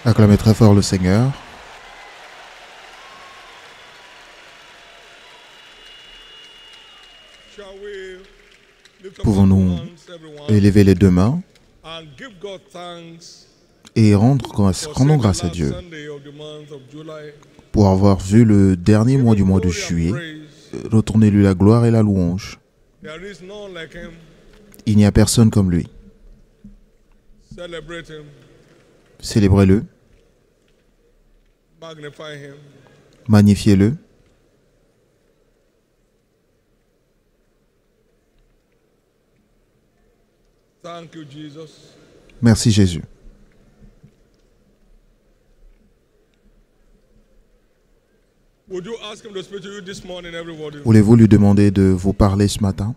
Acclamez très fort le Seigneur. Pouvons-nous élever les deux mains et rendre grâce à Dieu pour avoir vu le dernier mois du mois de juillet. Retournez-lui la gloire et la louange. Il n'y a personne comme lui. Célébrez-le. Magnifiez-le. Merci Jésus. Voulez-vous lui demander de vous parler ce matin?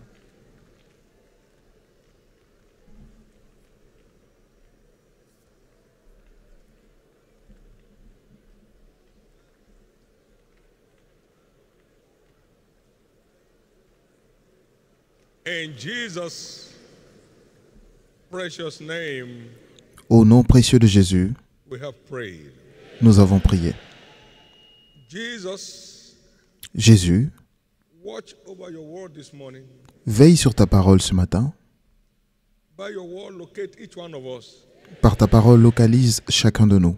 Au nom précieux de Jésus, nous avons prié. Jésus, veille sur ta parole ce matin. Par ta parole, localise chacun de nous.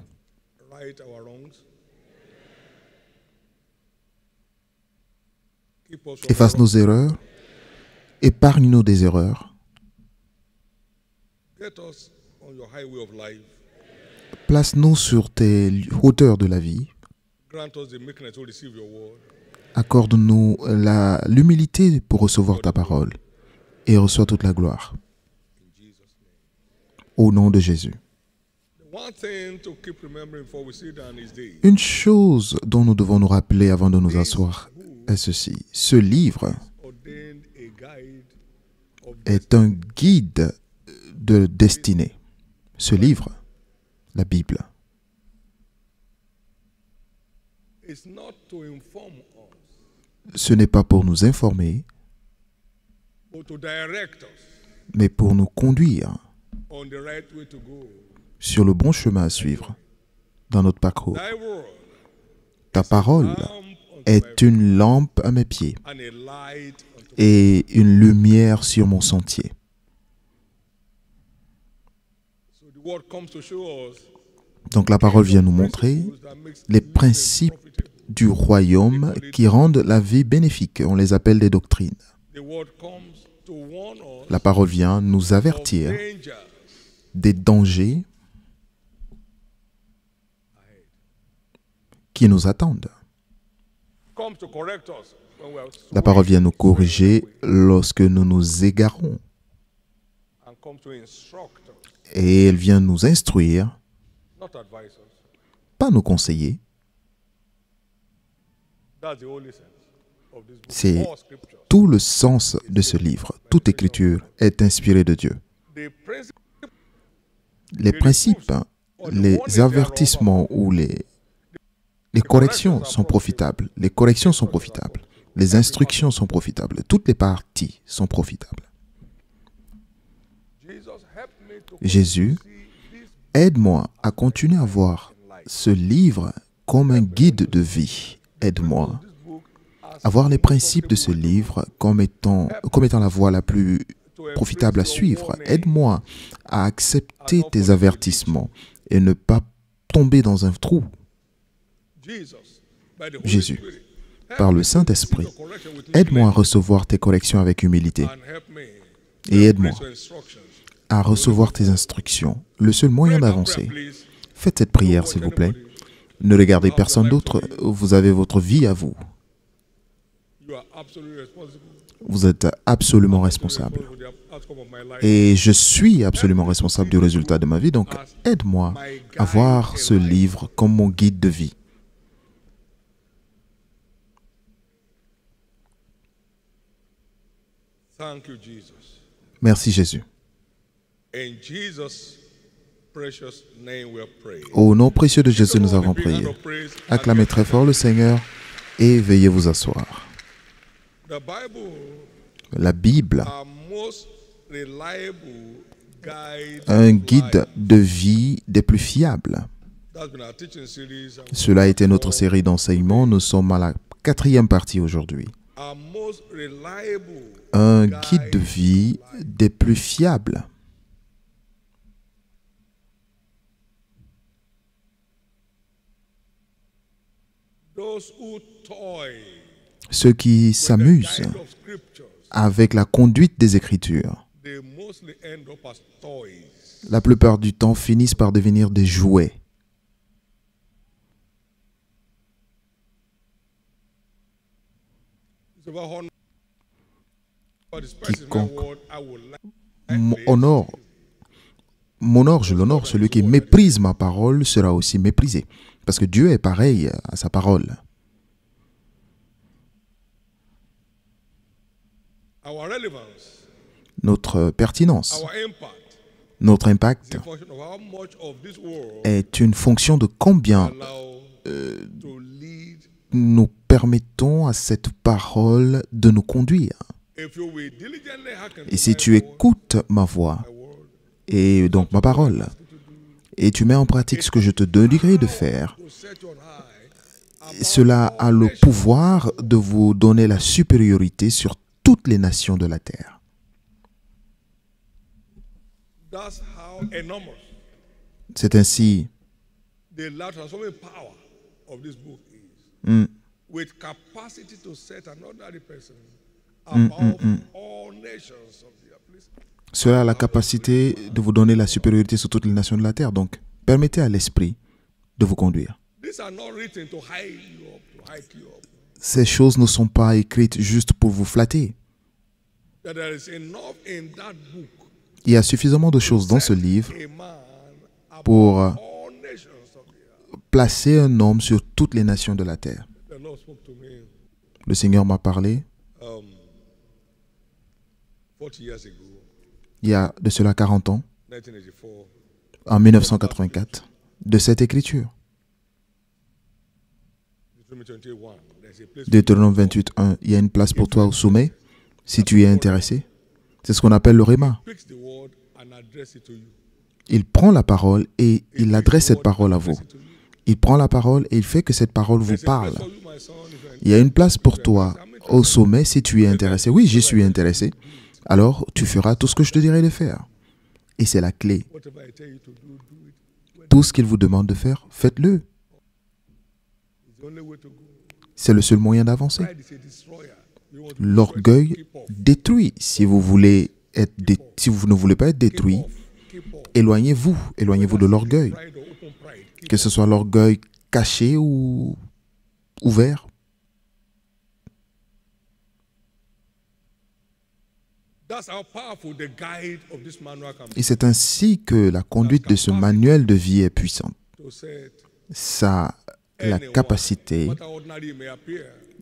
Efface nos erreurs. Épargne-nous des erreurs. Place-nous sur tes hauteurs de la vie. Accorde-nous l'humilité pour recevoir ta parole et reçois toute la gloire. Au nom de Jésus. Une chose dont nous devons nous rappeler avant de nous asseoir est ceci. Ce livre est un guide de destinée. Ce livre, la Bible, ce n'est pas pour nous informer, mais pour nous conduire sur le bon chemin à suivre dans notre parcours. Ta parole est une lampe à mes pieds et une lumière sur mon sentier. Donc la parole vient nous montrer les principes du royaume qui rendent la vie bénéfique. On les appelle des doctrines. La parole vient nous avertir des dangers qui nous attendent. La parole vient nous corriger lorsque nous nous égarons. Et elle vient nous instruire, pas nous conseiller. C'est tout le sens de ce livre. Toute écriture est inspirée de Dieu. Les principes, les avertissements ou les corrections sont profitables. Les corrections sont profitables. Les instructions sont profitables. Toutes les parties sont profitables. Jésus, aide-moi à continuer à voir ce livre comme un guide de vie. Aide-moi à voir les principes de ce livre comme étant la voie la plus profitable à suivre. Aide-moi à accepter tes avertissements et ne pas tomber dans un trou. Jésus, par le Saint-Esprit, aide-moi à recevoir tes corrections avec humilité et aide-moi à recevoir tes instructions. Le seul moyen d'avancer. Faites cette prière, s'il vous plaît. Ne regardez personne d'autre. Vous avez votre vie à vous. Vous êtes absolument responsable. Et je suis absolument responsable du résultat de ma vie. Donc, aide-moi à voir ce livre comme mon guide de vie. Merci Jésus. Au nom précieux de Jésus, nous avons prié. Acclamez très fort le Seigneur et veuillez vous asseoir. La Bible un guide de vie des plus fiables. Cela a été notre série d'enseignements. Nous sommes à la 4e partie aujourd'hui. Un guide de vie des plus fiables. Ceux qui s'amusent avec la conduite des Écritures, la plupart du temps, finissent par devenir des jouets. Quiconque m'honore, je l'honore. Celui qui méprise ma parole sera aussi méprisé. Parce que Dieu est pareil à sa parole. Notre pertinence, notre impact est une fonction de combien nous permettons à cette parole de nous conduire. Et si tu écoutes ma voix, et donc ma parole, et tu mets en pratique ce que je te demanderai de faire, cela a le pouvoir de vous donner la supériorité sur toutes les nations de la terre. C'est ainsi cela a la capacité de vous donner la supériorité sur toutes les nations de la terre. Donc, permettez à l'Esprit de vous conduire. Ces choses ne sont pas écrites juste pour vous flatter. Il y a suffisamment de choses dans ce livre pour placer un homme sur toutes les nations de la terre. Le Seigneur m'a parlé il y a de cela 40 ans, en 1984, de cette écriture. Deutéronome 28:1, il y a une place pour toi au sommet, si tu y es intéressé. C'est ce qu'on appelle le Réma. Il prend la parole et il adresse cette parole à vous. Il prend la parole et il fait que cette parole vous parle. Il y a une place pour toi au sommet si tu y es intéressé. Oui, j'y suis intéressé. Alors, tu feras tout ce que je te dirai de faire. Et c'est la clé. Tout ce qu'il vous demande de faire, faites-le. C'est le seul moyen d'avancer. L'orgueil détruit. Si vous ne voulez pas être détruit, éloignez-vous de l'orgueil. Que ce soit l'orgueil caché ou ouvert. Et c'est ainsi que la conduite de ce manuel de vie est puissante. Ça a la capacité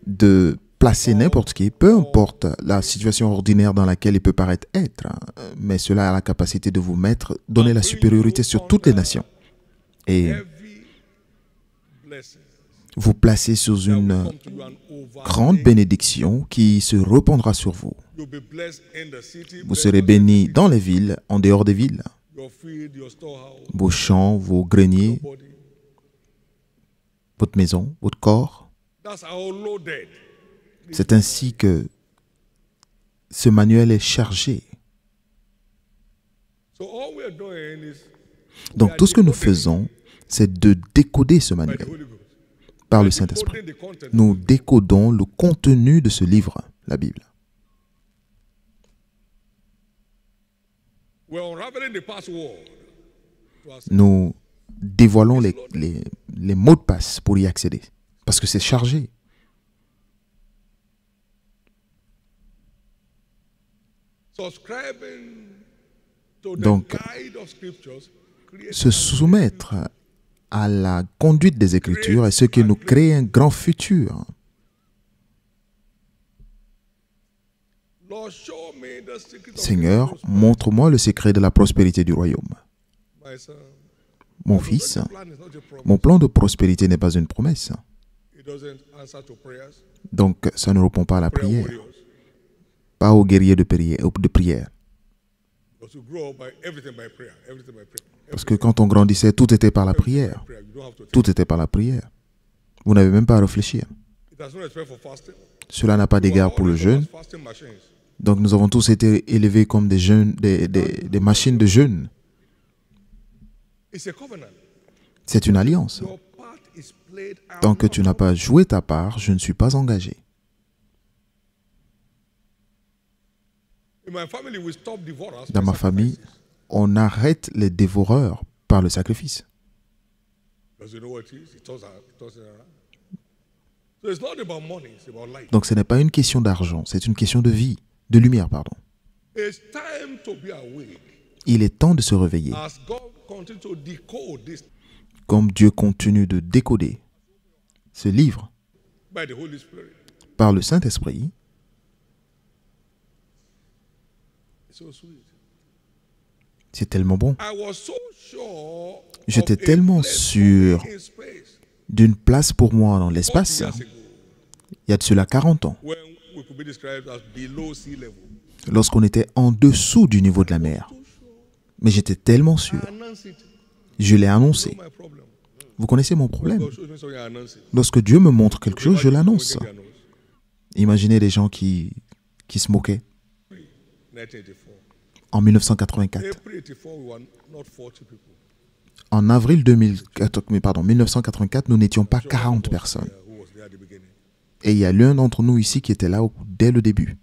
de placer n'importe qui, peu importe la situation ordinaire dans laquelle il peut paraître être, mais cela a la capacité de vous donner la supériorité sur toutes les nations. Et vous placer sous une grande bénédiction qui se répandra sur vous. Vous serez bénis dans les villes, en dehors des villes. Vos champs, vos greniers, votre maison, votre corps. C'est ainsi que ce manuel est chargé. Donc tout ce que nous faisons, c'est de décoder ce manuel par le Saint-Esprit. Nous décodons le contenu de ce livre, la Bible. Nous dévoilons les mots de passe pour y accéder, parce que c'est chargé. Donc, se soumettre à la conduite des Écritures est ce qui nous crée un grand futur. Seigneur, montre-moi le secret de la prospérité du royaume. Mon fils, mon plan de prospérité n'est pas une promesse. Donc, ça ne répond pas à la prière. Pas aux guerriers de prière. Parce que quand on grandissait, tout était par la prière. Tout était par la prière. Vous n'avez même pas à réfléchir. Cela n'a pas d'égard pour le jeûne. Donc nous avons tous été élevés comme des machines de jeûne. C'est une alliance. Tant que tu n'as pas joué ta part, je ne suis pas engagé. Dans ma famille, on arrête les dévoreurs par le sacrifice. Donc ce n'est pas une question d'argent, c'est une question de vie, de lumière, pardon. Il est temps de se réveiller. Comme Dieu continue de décoder ce livre par le Saint-Esprit, c'est tellement bon. J'étais tellement sûr d'une place pour moi dans l'espace, il y a de cela 40 ans, lorsqu'on était en dessous du niveau de la mer. Mais j'étais tellement sûr. Je l'ai annoncé. Vous connaissez mon problème. Lorsque Dieu me montre quelque chose, je l'annonce. Imaginez les gens qui se moquaient. En 1984. En avril 1984, nous n'étions pas 40 personnes. Et il y a l'un d'entre nous ici qui était là dès le début.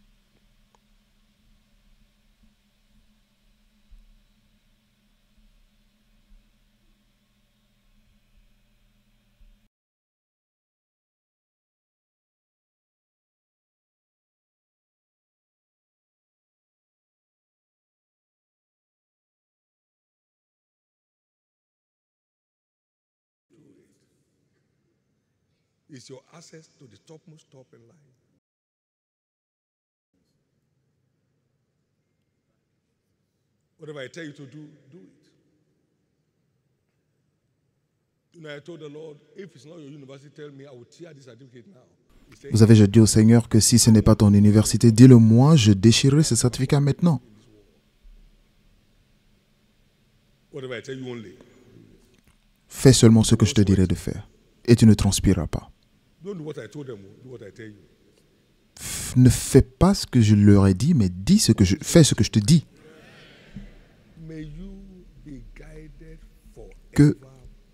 Is your access to the topmost top in life. Whatever I tell you to do, do it. You know, I told the Lord, if it's not your university, tell me, I will tear this certificate now. Vous avez déjà dit au Seigneur que si ce n'est pas ton université, dis-le moi, je déchirerai ce certificat maintenant. Whatever I tell you only. Fais seulement ce que je te dirai de faire, et tu ne transpireras pas. Don't do what I told them, do what I tell you. Ne fais pas ce que je leur ai dit, mais fais ce que je te dis. May you be guided Que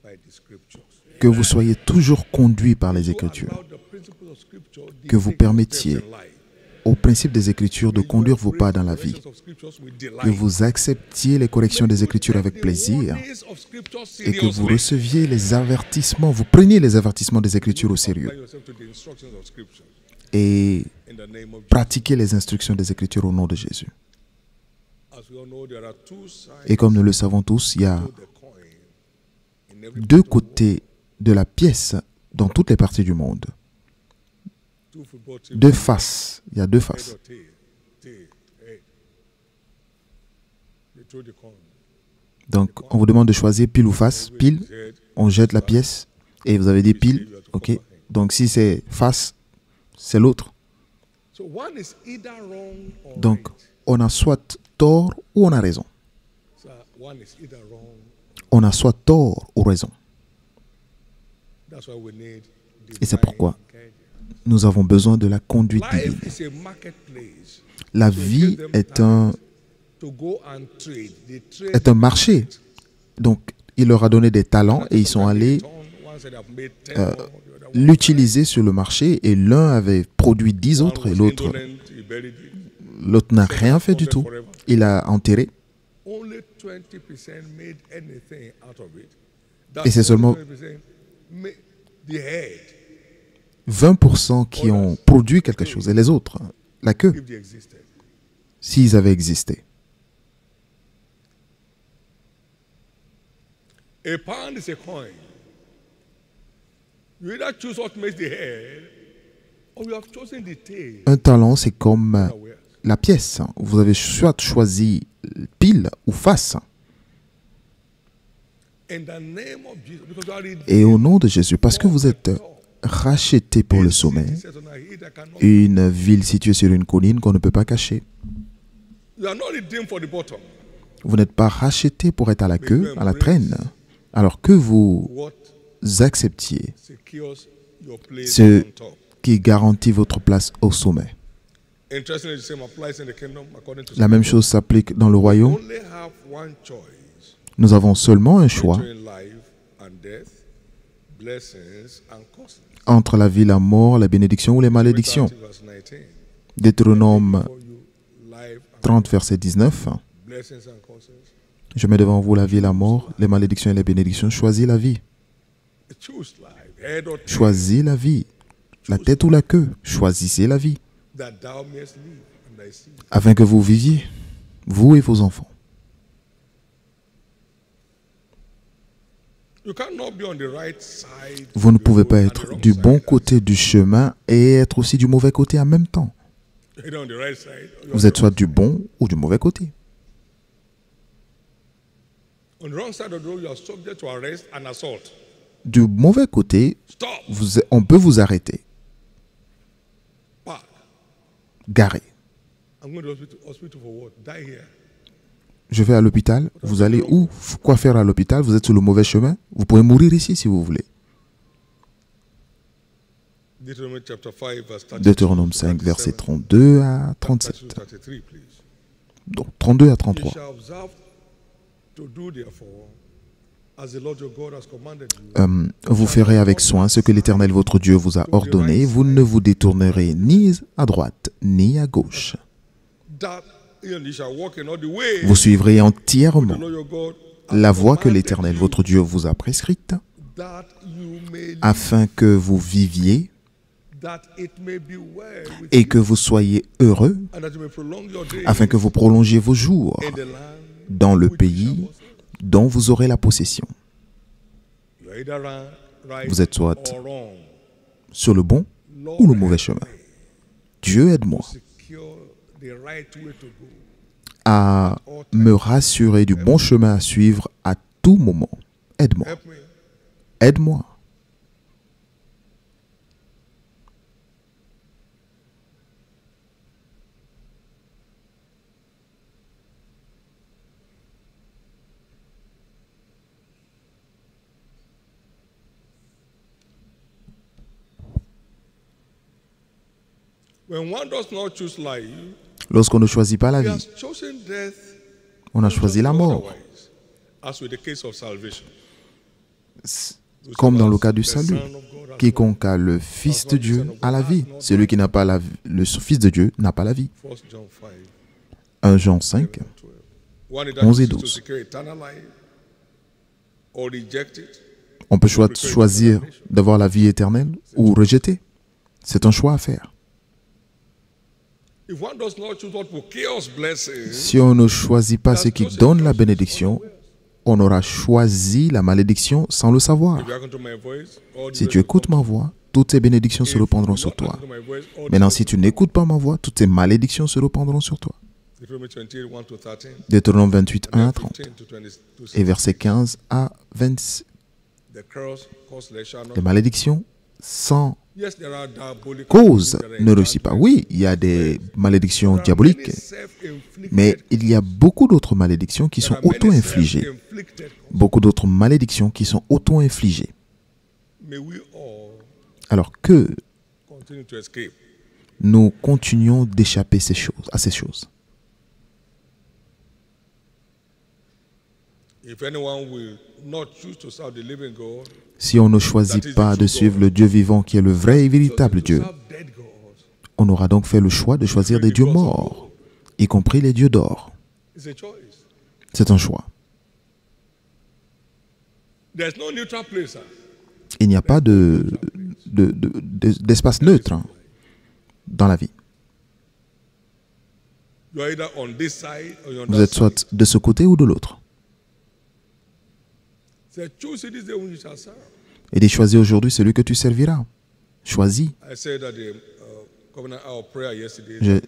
by the scriptures. Que vous soyez toujours conduits par les Écritures. Que vous permettiez au principe des Écritures de conduire vos pas dans la vie. Que vous acceptiez les corrections des Écritures avec plaisir et que vous receviez les avertissements, vous preniez les avertissements des Écritures au sérieux et pratiquez les instructions des Écritures au nom de Jésus. Et comme nous le savons tous, il y a deux côtés de la pièce dans toutes les parties du monde. Deux faces. Il y a deux faces. Donc, on vous demande de choisir pile ou face. Pile, on jette la pièce et vous avez dit pile. OK. Donc, si c'est face, c'est l'autre. Donc, on a soit tort ou on a raison. On a soit tort ou raison. Et c'est pourquoi nous avons besoin de la conduite divine. La vie est un marché. Donc, il leur a donné des talents et ils sont allés l'utiliser sur le marché et l'un avait produit 10 autres et l'autre n'a rien fait du tout. Il a enterré. Et c'est seulement 20% qui ont produit quelque chose et les autres, la queue, s'ils avaient existé. A pound is a coin. You either choose what makes the head, or you have chosen the tail. Un talent, c'est comme la pièce. Vous avez soit choisi pile ou face. Et au nom de Jésus, parce que vous êtes rachetés pour le sommet, une ville située sur une colline qu'on ne peut pas cacher. You are not redeemed for the bottom. Vous n'êtes pas racheté pour être à la queue, à la traîne, alors que vous what acceptiez secures your place ce on top. qui garantit votre place au sommet. Interestingly, the same applies in the kingdom according to La même chose s'applique dans le We royaume. only have one choice Nous avons seulement un choix between life and death, blessings and curses. entre la vie, la mort, la bénédiction ou les malédictions. Verse 19. Deutéronome For you, life and 30, verset 19. blessings and curses. Je mets devant vous la vie, la mort, les malédictions et les bénédictions. Choisis la vie. Choose life, head or tail, Choisis la vie. La tête ou la queue. Choisissez la vie. that thou mayest live and thy seed. Afin que vous viviez, vous et vos enfants. You cannot be on the right side. Vous ne of the pouvez road pas and the être wrong du side. bon côté du chemin et être aussi du mauvais côté en même temps. Either on the right side or Vous êtes soit du bon ou du mauvais côté. on the wrong side of the road, you are subject to arrest and assault. Du mauvais côté, Stop. on peut vous arrêter, Park. garer. I'm going to hospital for what? Die here. Je vais à l'hôpital. Vous allez où? Quoi faire à l'hôpital? Vous êtes sur le mauvais chemin. Vous pouvez mourir ici si vous voulez. Deuteronomy chapter 5, verse 32 Deutéronome to 5, verset 37. 32 à 37. 32, 33, please. Donc 32 à You 33. shall observe to do therefore as the Lord your God has commanded you. Vous ferez avec soin ce que l'Éternel votre Dieu vous a ordonné. Vous ne vous détournerez ni à droite ni à gauche. That you shall walk in all the way Vous suivrez the entièrement Lord your God has la voie que commanded l'Éternel you, votre Dieu vous a prescrite, that you may live, afin que vous viviez that it may be well with et you, que vous soyez heureux, and that you may prolong your days afin que vous prolongiez vos jours in the land dans le which you shall pays possess. dont vous aurez la possession. You are either right Vous êtes soit or wrong. sur le bon Lord, ou le mauvais chemin. Dieu aide-moi secure the right way to go. à me rassurer du bon chemin à suivre à tout moment. Aide-moi. Help me. Aide-moi. When one does not choose life, Lorsqu'on ne choisit pas la he vie, has chosen death. on a choisi la mort. Otherwise, as with the case of salvation. Comme dans le cas du salut. Quiconque a le Fils de Dieu a la vie. Celui qui n'a pas le Fils de Dieu n'a pas la vie. 1 John 5, 1 Jean 5, 12. One that 11 et chooses to 12. secure eternal life or reject it. On peut choisir d'avoir la vie éternelle ou rejeter. C'est un choix à faire. If one does not choose what will chaos blessings, Si on ne choisit pas ce qui donne la bénédiction, on aura choisi la malédiction sans le savoir. if you hearken to my voice, all the Si rest tu will écoutes come. ma voix, toutes ces bénédictions se If you répandront do sur not toi. hearken to my voice, all the Maintenant, rest si tu n'écoutes pas ma voix, toutes ces malédictions se répandront sur toi. Deuteronomy 28, 1 to 13, Deutéronome 28, 1 à 30 15 to 20, to et versets 15 à 20. the curse cause they shall not. Les malédictions sans Yes, there are diabolical cause things that are ne réussit pas. Oui, il y a des malédictions There are diaboliques, many self-inflicted- mais il y a beaucoup d'autres malédictions qui there sont are many auto-infligées. self-inflicted causes. Beaucoup d'autres malédictions qui sont auto-infligées. May we all Alors que continue to escape. nous continuons d'échapper à ces choses. If anyone will not choose to serve the living God, Si on ne choisit pas de suivre le Dieu vivant qui est le vrai et véritable to Dieu, serve dead gods, on aura donc fait le choix de choisir des dieux morts, y compris les dieux d'or. it's a choice. C'est un choix. There's no neutral place. Sir. Il n'y a pas d'espace neutre dans la vie. You're either on this side or you're on Vous that êtes side. soit de ce côté ou de l'autre. Say, choose this day whom you shall serve. Et de choisir aujourd'hui celui que tu serviras. Choisis. I said at the covenant hour prayer yesterday.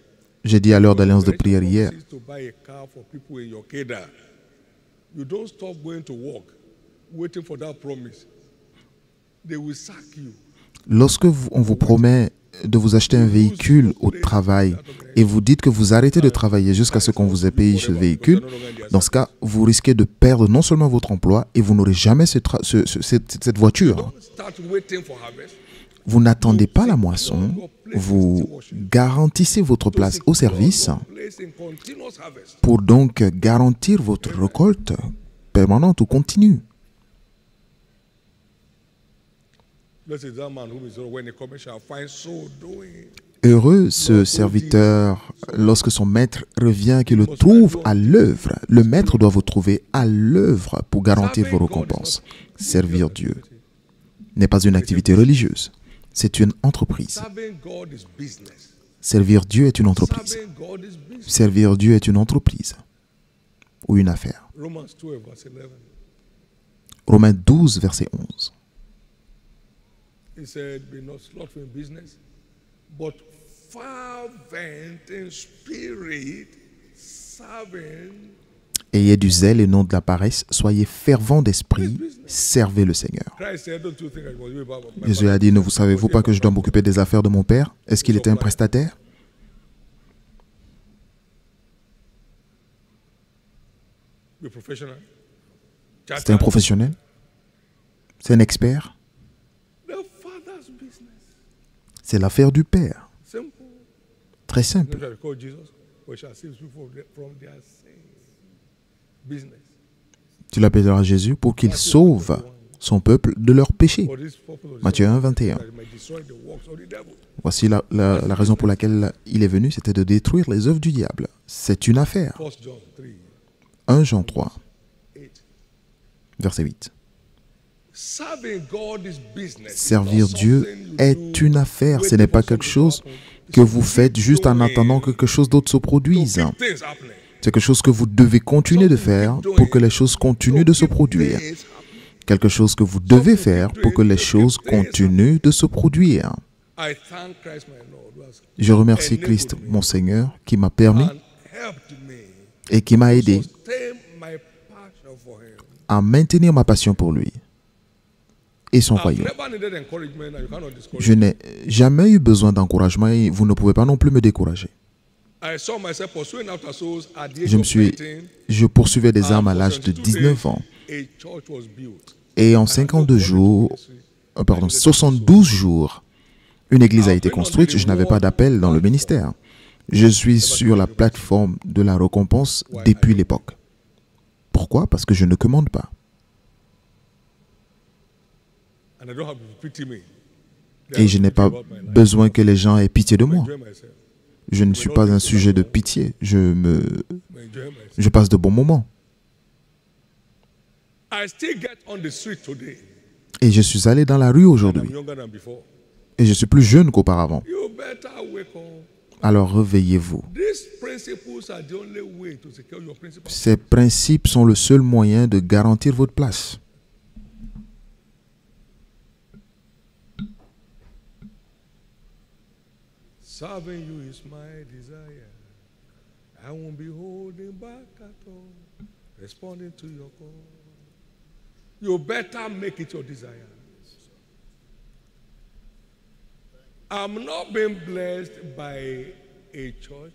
J'ai dit à l'heure d'alliance de prière hier, To buy a car for people in your Kedar. You don't stop going to work, waiting for that promise. They will sack you. Lorsque on vous promet de vous acheter un véhicule au travail et vous dites que vous arrêtez de travailler jusqu'à ce qu'on vous ait payé ce véhicule, dans ce cas, vous risquez de perdre non seulement votre emploi et vous n'aurez jamais cette voiture. Don't start waiting for harvest. Vous n'attendez pas la moisson, vous garantissez votre place au service Place in continuous harvest. pour donc garantir votre récolte permanente ou continue. Blessed is that man whom is when the commercial find so doing. Heureux ce serviteur lorsque son maître revient qu'il le trouve à l'œuvre. Le maître doit vous trouver à l'œuvre pour garantir vos récompenses. Servir Dieu n'est pas une activité religieuse, c'est une entreprise. Serving God is business. Servir Dieu est une entreprise. Serving God is business. Servir Dieu est une entreprise ou une affaire. Romans 12 verse 11. Romains 12, verset 11. He said, be not slothful in business, but fervent in spirit, serving. Ayez du zèle et non de la paresse, soyez fervents d'esprit, servez le Seigneur. Christ said, don't you think I was about my Jésus a dit, ne vous savez-vous pas que je dois m'occuper des affaires de mon Père? Est-ce qu'il était un prestataire? be professional? C'était un professionnel? C'est un expert? The Father's business. C'est l'affaire du Père. Simple. Très You simple. shall call Jesus, but shall save people from their sins. Business. Tu l'appelleras Jésus pour qu'il sauve son peuple de leurs péchés. For this purpose of Matthieu 1, 21. that he might destroy the works of the devil. Voici la raison pour laquelle il est venu, c'était de détruire les œuvres du diable. C'est une affaire. 1 John 3, 1 Jean 3, 8. verset 8. Serving God is business. Servir It's not Dieu something you est do une affaire. Ce waiting n'est pas for quelque something chose to happen. que vous faites juste en attendant que quelque chose d'autre se produise. To keep things happening. C'est quelque chose que vous devez continuer de faire pour que les choses continuent de se produire. Things happening. Quelque chose que vous devez faire pour que les choses continuent de se produire. I thank Christ my Lord who has Je remercie Christ, mon Seigneur, qui m'a permis and helped me et qui m'a aidé sustain my passion for him. à maintenir ma passion pour lui et son I've royaume. never needed encouragement and you cannot discourage Je me. n'ai jamais eu besoin d'encouragement et vous ne pouvez pas non plus me décourager. I saw myself pursuing after souls at the age of 19. Je poursuivais des âmes à And l'âge for de 72 19 ans. days, a church was built. Et en 72 jours, une église a été construite. Je n'avais pas d'appel dans le ministère. Je suis sur la plateforme de la récompense depuis l'époque. Pourquoi? Parce que je ne commande pas. And I don't have to pity me. Et je n'ai pas besoin que les gens aient pitié de moi. Enjoy myself. Je ne suis pas un sujet de pitié. Enjoy myself. Je passe de bons moments. I still get on the street today. Et je suis allé dans la rue I'm aujourd'hui. younger than before. Et je suis plus jeune qu'auparavant. You better wake up. Alors réveillez-vous. These principles are the only way to secure your principles. Ces principes sont le seul moyen de garantir votre place. Serving you is my desire. I won't be holding back at all. Responding to your call. You better make it your desire. I'm not being blessed by a church.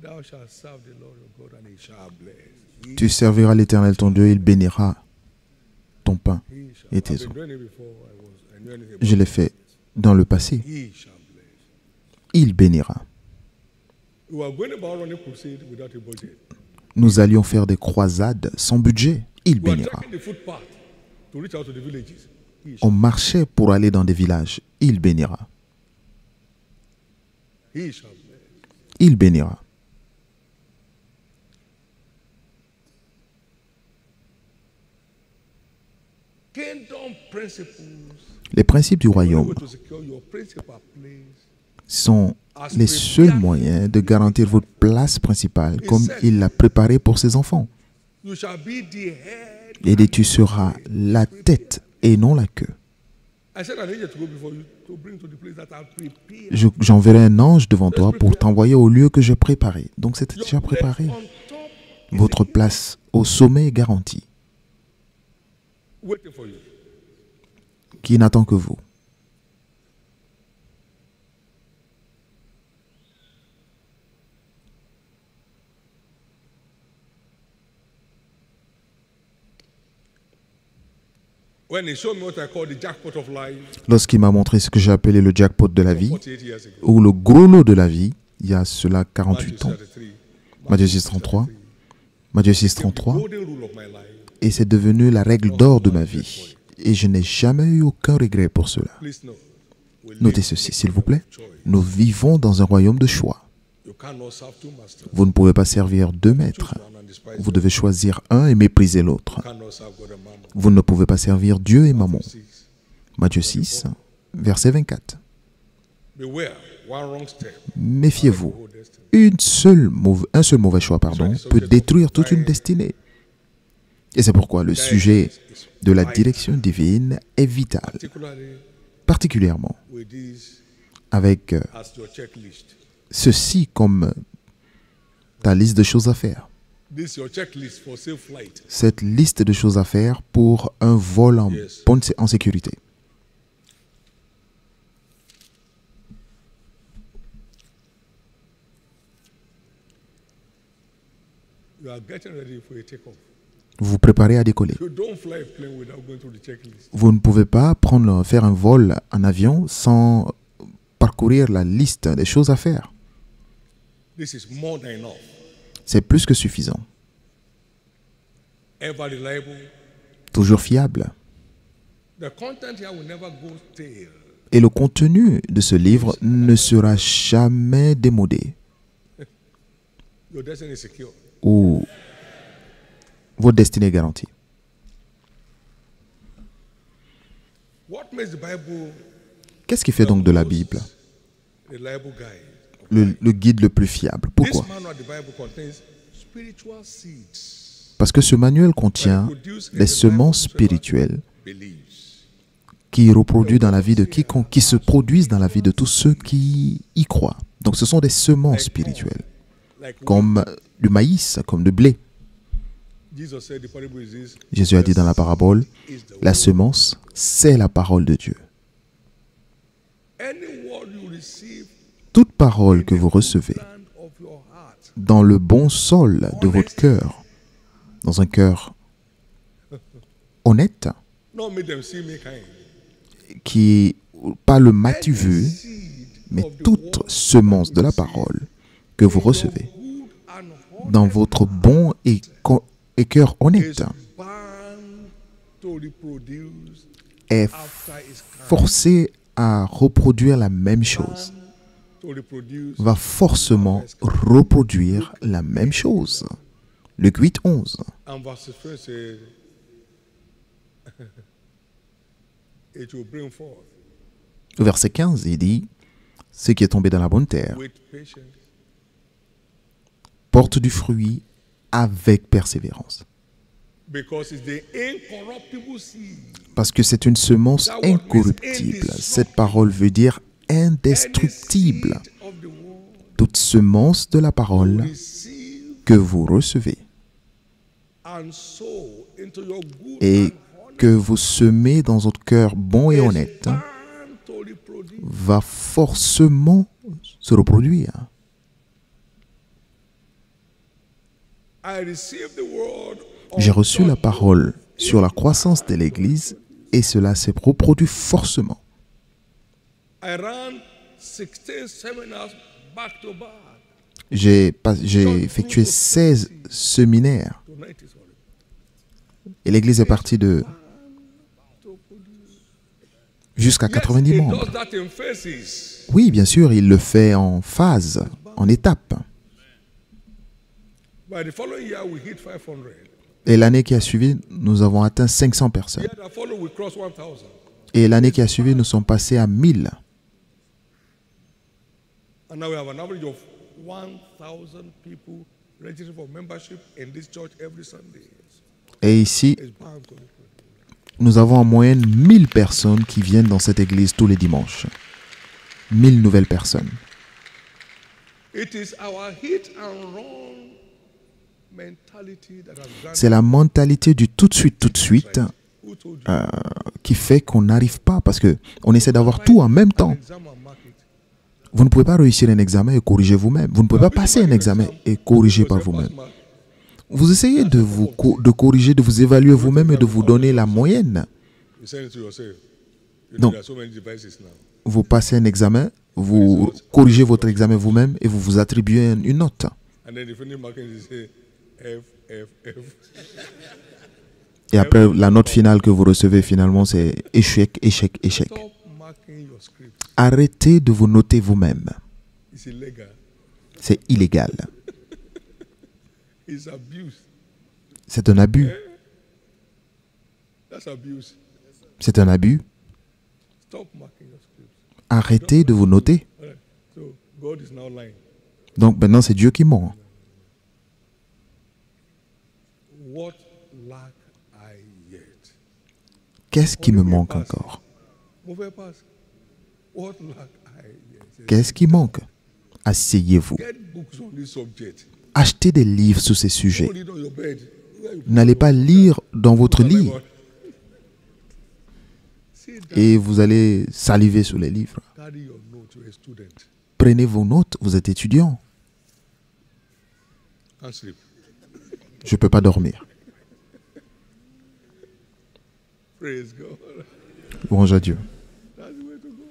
Thou shalt serve the Lord your God and he shall bless. Tu serviras l'Éternel ton Dieu, il bénira ton pain He shall. et tes I've been eaux. doing it before. I knew anything Je about l'ai fait dans le passé. it. He shall bless. Il bénira. We are going about running crusade without a budget. Nous allions faire des croisades sans budget. Il We are bénira. taking the footpath to reach out to the villages. He On shall. marchait pour aller dans des villages. Il bénira. He shall bless. Il bénira. Kingdom principles. Les principes du The only royaume way to secure your principal place sont les seuls moyens de garantir votre place principale comme il l'a préparé pour ses enfants. you shall be the head. Et tu seras la tête et non la queue. I said I needed to go before you to bring to the place that I've prepared. J'enverrai un ange devant toi pour t'envoyer au lieu que j'ai préparé. Donc c'était déjà Your place préparé. on top is Votre place au sommet est garantie. waiting for you. Qui n'attend que vous. When he showed me what I call the jackpot of life, Lorsqu'il m'a montré ce que j'ai appelé le jackpot de la vie, 48 years ago, ou le gros lot de la vie, il y a cela 48 ans, Matthew Matthieu 6,33, Matthieu 6,33, golden rule of my life. et c'est devenu la règle d'or de ma vie. Et je n'ai jamais eu aucun regret pour cela. Please note, we live Notez ceci, s'il vous plaît. Nous vivons dans un royaume de choix. You cannot serve two masters. Vous ne pouvez pas servir deux maîtres. One and despise Vous devez choisir un et mépriser l'autre. you cannot serve God and mammon. Vous ne pouvez pas servir Dieu et Mammon. 6. Matthieu 6, verset 24. Beware, one wrong step. Méfiez-vous. Whole destiny. Un seul mauvais choix peut détruire toute une destinée. Et c'est pourquoi le sujet de la direction divine est vital, Particularly particulièrement with this avec as your checklist. ceci comme ta liste de choses à faire. This is your checklist for safe flight. Cette liste de choses à faire pour un vol en sécurité. You are getting ready for a takeoff. Vous vous préparez à décoller. You don't fly a plane without going through the checklist. Vous ne pouvez pas faire un vol en avion sans parcourir la liste des choses à faire. This is more than enough. C'est plus que suffisant. Ever reliable. Toujours fiable. The content here will never go stale. Et le contenu de ce livre ne sera jamais démodé Your destiny is secure. ou votre destinée est garantie. What makes the Bible Qu'est-ce qui fait donc de la Bible reliable guide? le guide le plus fiable? Pourquoi? This manual of the Bible contains spiritual seeds Parce que ce manuel contient des semences spirituelles believes. qui reproduisent dans la vie de quiconque, qui se produisent dans la vie de tous ceux qui y croient. Donc ce sont des semences spirituelles, Like comme du maïs, comme du blé. Jesus said, the parable is this. Jésus a dit dans la parabole, Is the la word. semence, c'est la parole de Dieu. Any word you receive Toute parole que vous recevez land of your heart dans le bon sol de votre cœur, dans un cœur honnête, not make them see me kind. qui pas le matu vu, Seed mais of the toute word semence de la parole que vous recevez good and dans votre bon et cœur is honnête bound to reproduce est after its kind. forcé à reproduire la même chose, To reproduce va forcément reproduire la même chose. Luc 8, 11. and verse 15 says it will bring forth Au verset 15, il dit, ce qui est tombé dans la bonne terre with patience porte du fruit avec persévérance. because it's the incorruptible seed. Parce que c'est une semence incorruptible. Cette parole veut dire indestructible. Any seed of the world Toute semence de la parole receive que vous recevez and sow into your good et and que vous semez dans votre cœur bon et honest honnête bound to reproduce. va forcément se reproduire. I received the word J'ai of reçu la God. parole sur la croissance de l'Église et cela s'est reproduit forcément. I ran 16 seminars back to back. J'ai effectué 16 séminaires To 90, sorry. et l'Église est partie de jusqu'à 90 It membres. does that in phases. Oui, bien sûr, il le fait en phase, en étapes. By the following year, we hit 500. Et l'année qui a suivi, nous avons atteint 500 personnes. Year that followed, we crossed 1,000. Et l'année qui a suivi, nous sommes passés à 1000. And now we have an average of 1,000 people registered for membership in this church every Sunday. Et ici, It's bound to be. nous avons en moyenne 1000 personnes qui viennent dans cette église tous les dimanches. 1000 nouvelles personnes. It is our hit and run mentality that has granted. C'est la mentalité du tout de suite Who told you? qui fait qu'on n'arrive pas parce qu'on essaie d'avoir tout en même temps. Exam and mark it. Vous ne pouvez pas réussir un examen et corriger vous-même. Vous ne pouvez pas passer un examen et corriger par vous-même. Vous essayez de corriger, de vous évaluer vous-même et de vous donner la moyenne. send it to yourself. Donc, There are so many devices now. vous passez un examen, vous corrigez votre examen vous-même et vous vous attribuez une note. And then the final marking is say F, F, F. Et après, la note finale que vous recevez finalement, c'est échec, échec, échec. Stop marking your script. Arrêtez de vous noter vous-même. It's illegal. C'est illégal. It's abuse. C'est un abus. That's abuse. C'est un abus. Stop marking your script. Arrêtez de vous noter. All right. So God is now lying. Donc maintenant, c'est Dieu qui ment. What lack I yet? Qu'est-ce qui me manque encore? Move past. What lack I yet? Qu'est-ce qui manque? Asseyez-vous. Get books on this subject. Achetez des livres sur ces sujets. Don't read on your bed. N'allez pas lire dans votre lit et vous allez saliver sur les livres. Carry your note to a student. Prenez vos notes, vous êtes étudiant. Can't sleep. Je ne peux pas dormir. Praise God. Louange à Dieu. That's the way to go.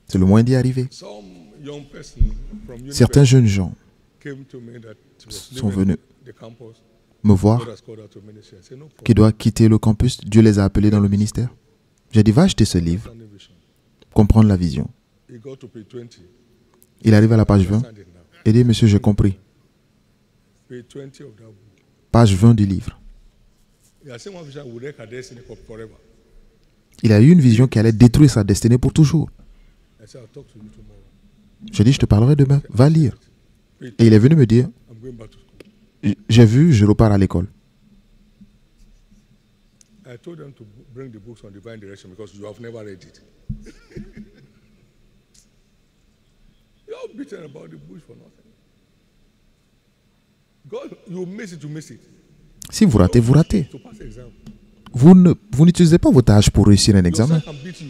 C'est le moyen d'y arriver. Some young person from Certains university jeunes gens came to me that was sont leaving venus the campus. me God voir has called her to ministry. I said, no qui problem. doit quitter le campus. Dieu les a appelés dans le ministère. J'ai dit, va acheter ce livre, Understand the vision. comprendre la vision. He got to page 20. Il arrive à la page 20 Understand it now. et dit, monsieur, j'ai compris. Page 20 of that book. Page 20 du livre. He has seen one vision will wreck her destiny forever. Il a eu une vision qui allait détruire sa destinée pour toujours. I said, I'll talk to you tomorrow. J'ai dit, je te parlerai demain, va lire. Page Et il est venu me dire, I'm going back to school. j'ai vu, je repars à l'école. I told them to bring the books on divine direction because you have never read it. You're beaten about the bush for nothing. God, you miss it, you miss it. Si vous ratez, vous ratez. To pass exam. Vous n'utilisez pas votre âge pour réussir un Your examen. son can beat you.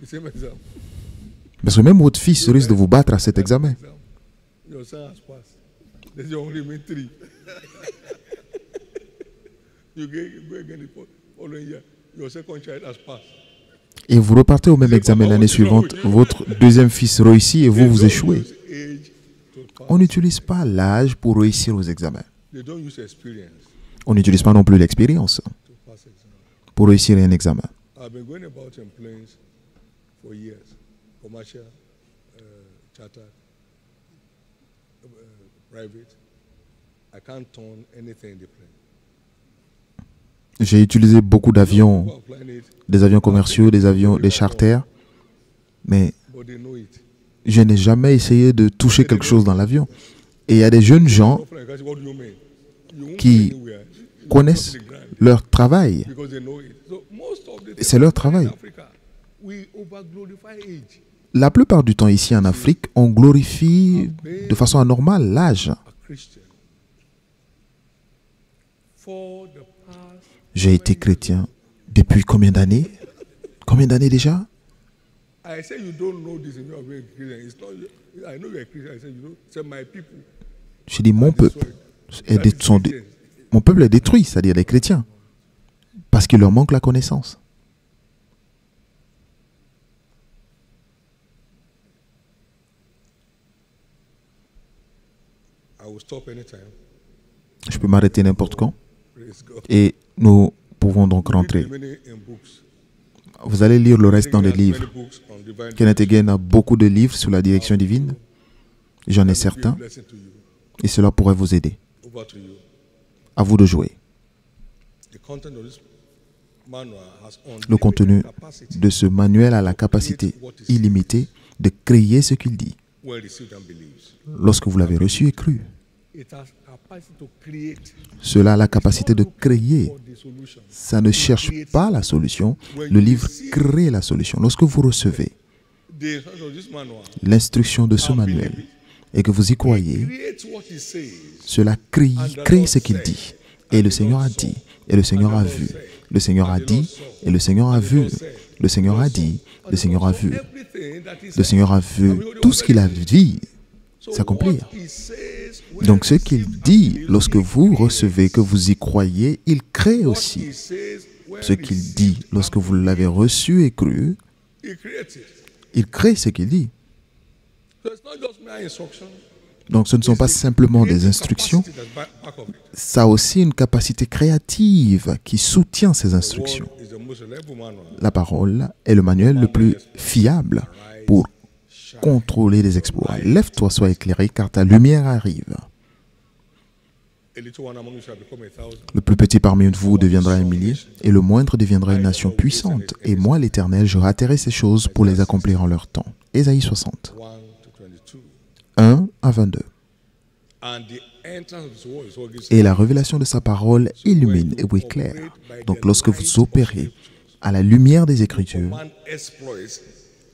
The same exam. Parce que même votre fils risque de vous battre à cet examen. Exam. Your son has passed. There's only remain 3. You go again the following year. Your second child has passed. Et vous repartez au même examen l'année suivante. Votre deuxième fils réussit et vous, vous échouez. Use age to pass. On n'utilise pas l'âge pour réussir aux examens. They don't use experience On n'utilise pas non plus l'expérience to pass exam. pour réussir un examen. I've been going about in planes for years, commercial, charter, private. I can't turn anything in the plane. J'ai utilisé beaucoup d'avions, People are flying it, des avions commerciaux, des avions, des charters, mais but they know it. je n'ai jamais essayé de toucher quelque chose dans l'avion. Et il y a des jeunes gens Don't fly, because what do you mean? You won't qui go anywhere. You connaissent go to the ground leur travail. because they know it. So most of the C'est leur time travail. in Africa, we overglorify age. La plupart du temps ici en Afrique, on glorifie de façon anormale l'âge. A Christian. For the past, J'ai été chrétien depuis combien d'années? Combien d'années déjà? I say you don't know this and you are very Christian. It's not. I know you're a Christian. I say you know. Say my people. J'ai dit mon peuple mon peuple est détruit, c'est-à-dire les chrétiens, parce qu'il leur manque la connaissance. I will stop anytime. Je peux m'arrêter n'importe quand Praise God. et nous pouvons donc Read rentrer. many in books. Vous allez lire le reste dans les Many livres. books on divine Kenneth Hagin a beaucoup de livres sur la direction divine. J'en ai be a certains blessing to you. et cela pourrait vous aider. Over to you. À vous de jouer. The content of this manual has Le contenu unlimited capacity de ce manuel a la capacité illimitée de créer ce qu'il dit. when received and believes. Lorsque vous l'avez reçu et cru, It has capacity to create. cela a la capacité de créer. For the solution. Ça ne cherche pas la solution. Le livre crée la solution. Lorsque vous recevez The instruction of this manual l'instruction de ce manuel et que vous y croyez, creates what it says. cela crée ce qu'il dit. Et le Seigneur a dit, et le Seigneur a vu. Le Seigneur a dit, et le Seigneur a vu. Le Seigneur a dit, le Seigneur a vu. Everything that he Le said. Seigneur a vu tout ce qu'il a dit So s'accomplir. what he says, when Donc ce received qu'il and dit, believed, lorsque vous recevez, que vous y croyez, il crée what aussi. he says, Ce qu'il dit lorsque vous l'avez reçu et cru, He creates it. il crée ce qu'il dit. So it's not just mere instruction. Donc ce ne sont pas simplement des instructions, Capacity that's back of it. ça a aussi une capacité créative qui soutient ces The instructions. word is the most reliable manual. La parole est le manuel le plus fiable pour contrôler les exploits. Lève-toi, sois éclairé, car ta lumière arrive. A little one among you shall become a thousand. Le plus petit parmi vous deviendra un millier, et le moindre deviendra une nation puissante. Et moi, l'Éternel, je hâterai ces choses pour les accomplir en leur temps. Ésaïe 60, 1 to 22. 1 à 22. And the entrance of his word is what gives Et la révélation de sa parole illumine et éclaire. Donc lorsque vous opérez à la lumière des Écritures, man exploits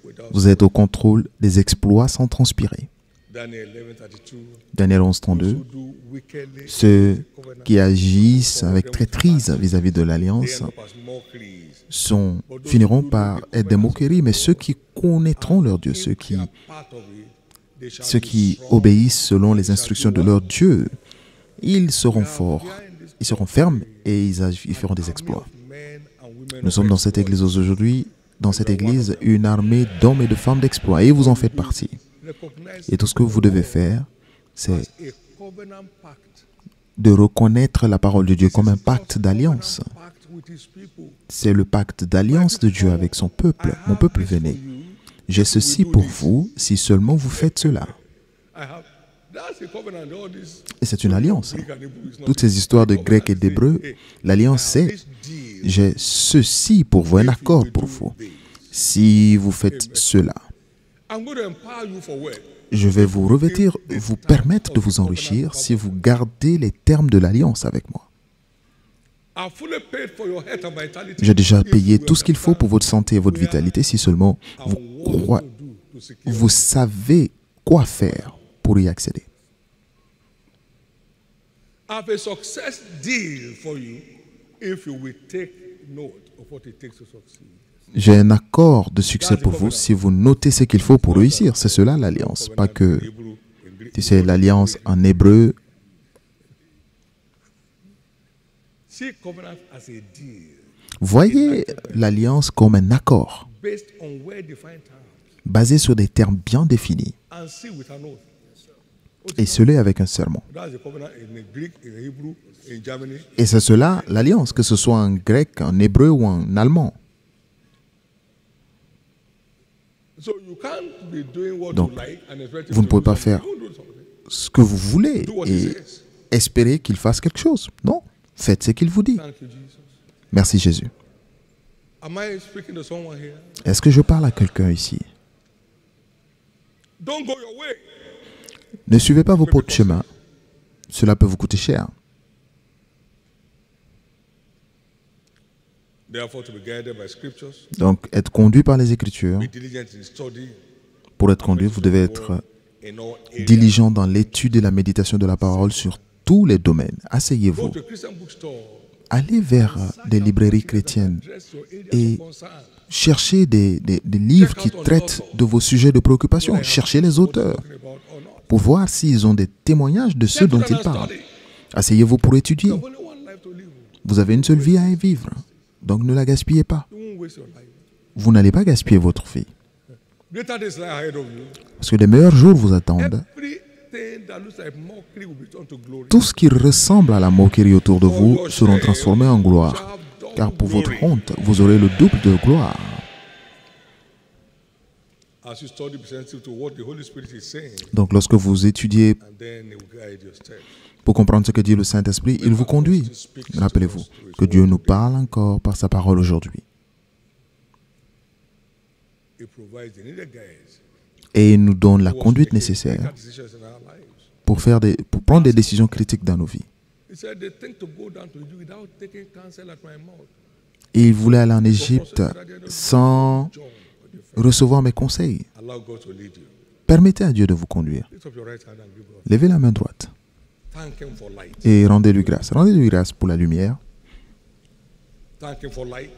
without. vous êtes au contrôle des exploits sans transpirer. Daniel 11:32. Daniel 11, 32. Who do wickedly Ceux qui agissent avec traîtrise vis-à-vis de l'Alliance they end up as mockeries. finiront par être des moqueries, mais ceux qui connaîtront leur Dieu, ceux qui Part of it, they shall ceux be qui strong. obéissent selon les instructions de leur Dieu, ils seront forts, ils seront fermes et ils feront des exploits. Men and women Nous of sommes dans cette église aujourd'hui, dans cette église, une armée d'hommes et de femmes d'exploits, et vous en faites partie. recognize Et tout ce que vous devez faire, c'est a covenant pact. de reconnaître la parole de Dieu comme un pacte d'alliance. Pact with his people. C'est le pacte d'alliance de Dieu avec son peuple. Mon peuple, venez. J'ai ceci pour vous si seulement vous faites cela. I have. That's a covenant. All this. Et c'est une alliance. Greek and Hebrew is not. Toutes ces histoires de grec et d'hébreu, l'alliance c'est This deal. j'ai ceci pour vous, un accord pour vous. Si vous faites cela, I'm going to empower you for work. je vais vous revêtir, vous permettre de vous enrichir si vous gardez les termes de l'alliance avec moi. I've fully paid for your health and vitality. J'ai déjà If payé you tout ce qu'il faut pour votre santé et votre vitalité si seulement vous, what to do to secure. vous savez quoi faire pour y accéder. I have a success deal for you if you will take note of what it takes to succeed. J'ai un accord de succès pour vous si vous notez ce qu'il faut pour réussir. C'est cela l'alliance, pas que, Hebrew, in Greek. tu sais, l'alliance en hébreu. See covenant as a deal Voyez l'alliance comme un accord based on well-defined terms basé sur des termes bien définis and see with an oath. et scellé avec un serment. That's the covenant in Greek, in Hebrew, in Germany. Et c'est cela l'alliance, que ce soit en grec, en hébreu ou en allemand. So you can't be doing what Donc, you like and expect vous ne pouvez pas faire Don't do something. ce que vous voulez Do what he et says. espérer qu'il fasse quelque chose. Non, faites ce qu'il vous dit. Thank you, Jesus. Merci Jésus. Am I speaking to someone here? Est-ce que je parle à quelqu'un ici? Don't go your way. Ne suivez pas vos propres chemins. Cela peut vous coûter cher. Therefore, to be guided by scriptures, Donc, être conduit par les Écritures. be diligent in study, Pour être conduit, vous devez être in all areas. diligent dans l'étude et la méditation de la parole sur tous les domaines. Go Asseyez-vous. to a Christian bookstore. Allez vers des librairies chrétiennes Address your areas et of concern. cherchez des livres qui traitent de vos sujets de préoccupation. Cherchez les auteurs Talking about or not. pour voir s'ils ont des témoignages de ce dont ils parlent. Asseyez-vous pour étudier. You have only one life to live. Vous avez une seule vie à y vivre. Donc ne la gaspillez pas. You won't waste your life. Vous n'allez pas gaspiller votre vie. Greater days lie ahead of you. Parce que les meilleurs jours vous attendent. Everything that looks like mockery will be turned to glory. Tout ce qui ressemble à la moquerie autour de vous seront transformés en gloire. Car pour votre honte, vous aurez le double de gloire. As you study, be sensitive to what the Holy Spirit is saying, Donc lorsque vous étudiez and then He will guide your steps. pour comprendre ce que dit le Saint-Esprit, il vous conduit. Rappelez-vous que Dieu nous parle encore par sa parole aujourd'hui. He provides the needed guides. Et il nous donne la He was conduite making nécessaire critical decisions in our lives. pour prendre des décisions critiques dans nos vies. He said they think to go down to you without taking counsel at my mouth. Et il voulait aller en Égypte sans John, recevoir mes conseils. allow God to lead you. Permettez à Dieu de vous conduire. Lift up your right hand and give God. Levez la main droite Thank Him for light. et rendez-lui grâce. Rendez-lui grâce pour la lumière. Thank Him for light.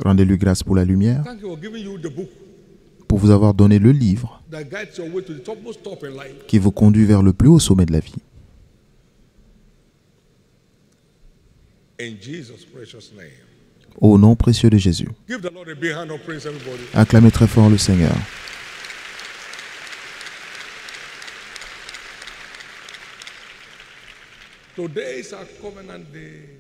Rendez-lui grâce pour la lumière, Thank Him for giving you the book pour vous avoir donné le livre that guides your way to the topmost top in life. qui vous conduit vers le plus haut sommet de la vie. In Jesus' precious name. Au nom précieux de Jésus. Give the Lord a big hand of praise, everybody. Acclamez très fort le Seigneur. Today is our covenant day.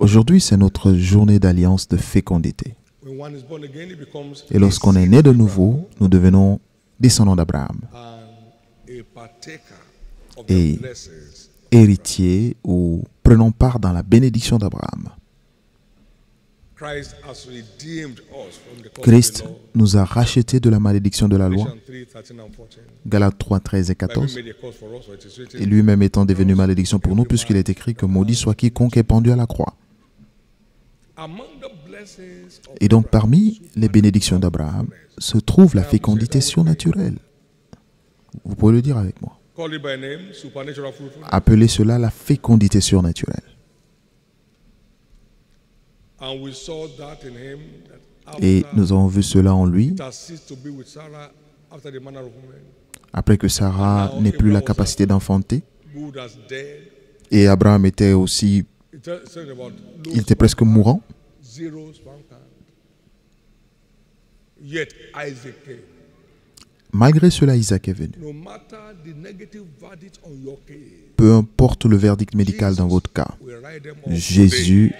Aujourd'hui, c'est notre journée d'alliance de fécondité. When one is born again, he becomes Et lorsqu'on est né de nouveau, nous devenons descendants d'Abraham, a partaker of Et- the blessings. héritiers ou prenons part dans la bénédiction d'Abraham. Christ has redeemed us from the curse of Christ the law. nous a rachetés de la malédiction de la loi. Galatians 3, 13 and 14. Galates 3, 13 et By 14. made a curse for us, for it is written, Et lui-même étant devenu malédiction pour nous, puisqu'il est écrit que maudit soit quiconque est pendu à la croix. among the blessings of Et donc parmi les bénédictions d'Abraham se trouve la fécondité surnaturelle. Vous pouvez le dire avec moi. call it by name, supernatural fruitfulness. Appelez cela la fécondité surnaturelle. And we saw that in him, that Et after nous avons vu cela en lui, it has ceased to be with Sarah after the manner of women, après que Sarah n'ait plus la capacité d'enfanter. who was dead. Et Abraham était aussi, It said about il était presque mourant. zero sperm count. Yet Isaac came. Malgré cela, Isaac est venu. No matter the negative verdict on your case, Peu importe le verdict médical dans votre cas, we write them off today. Jésus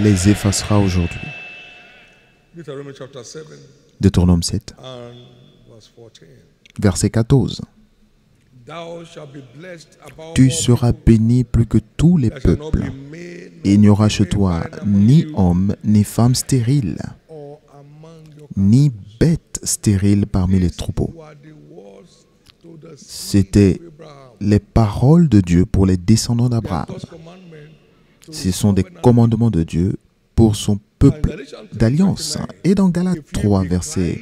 les effacera aujourd'hui. Deuteronomy chapter 7 Deutéronome 7, and verse 14. verset 14. Thou shalt be blessed above Tu all seras people. béni plus que tous les There shall not peuples. be male Et il n'y aura chez nor toi female among ni you, homme, ni femme stérile, or among your ni bête stérile parmi les troupeaux. who are the words to the seed C'était of Abraham. les paroles de Dieu pour les descendants d'Abraham. God's commandment to Ce sont des covenant. commandements de Dieu pour son And peuple Galatians 3, d'alliance. 29. Et dans Galates 3, verset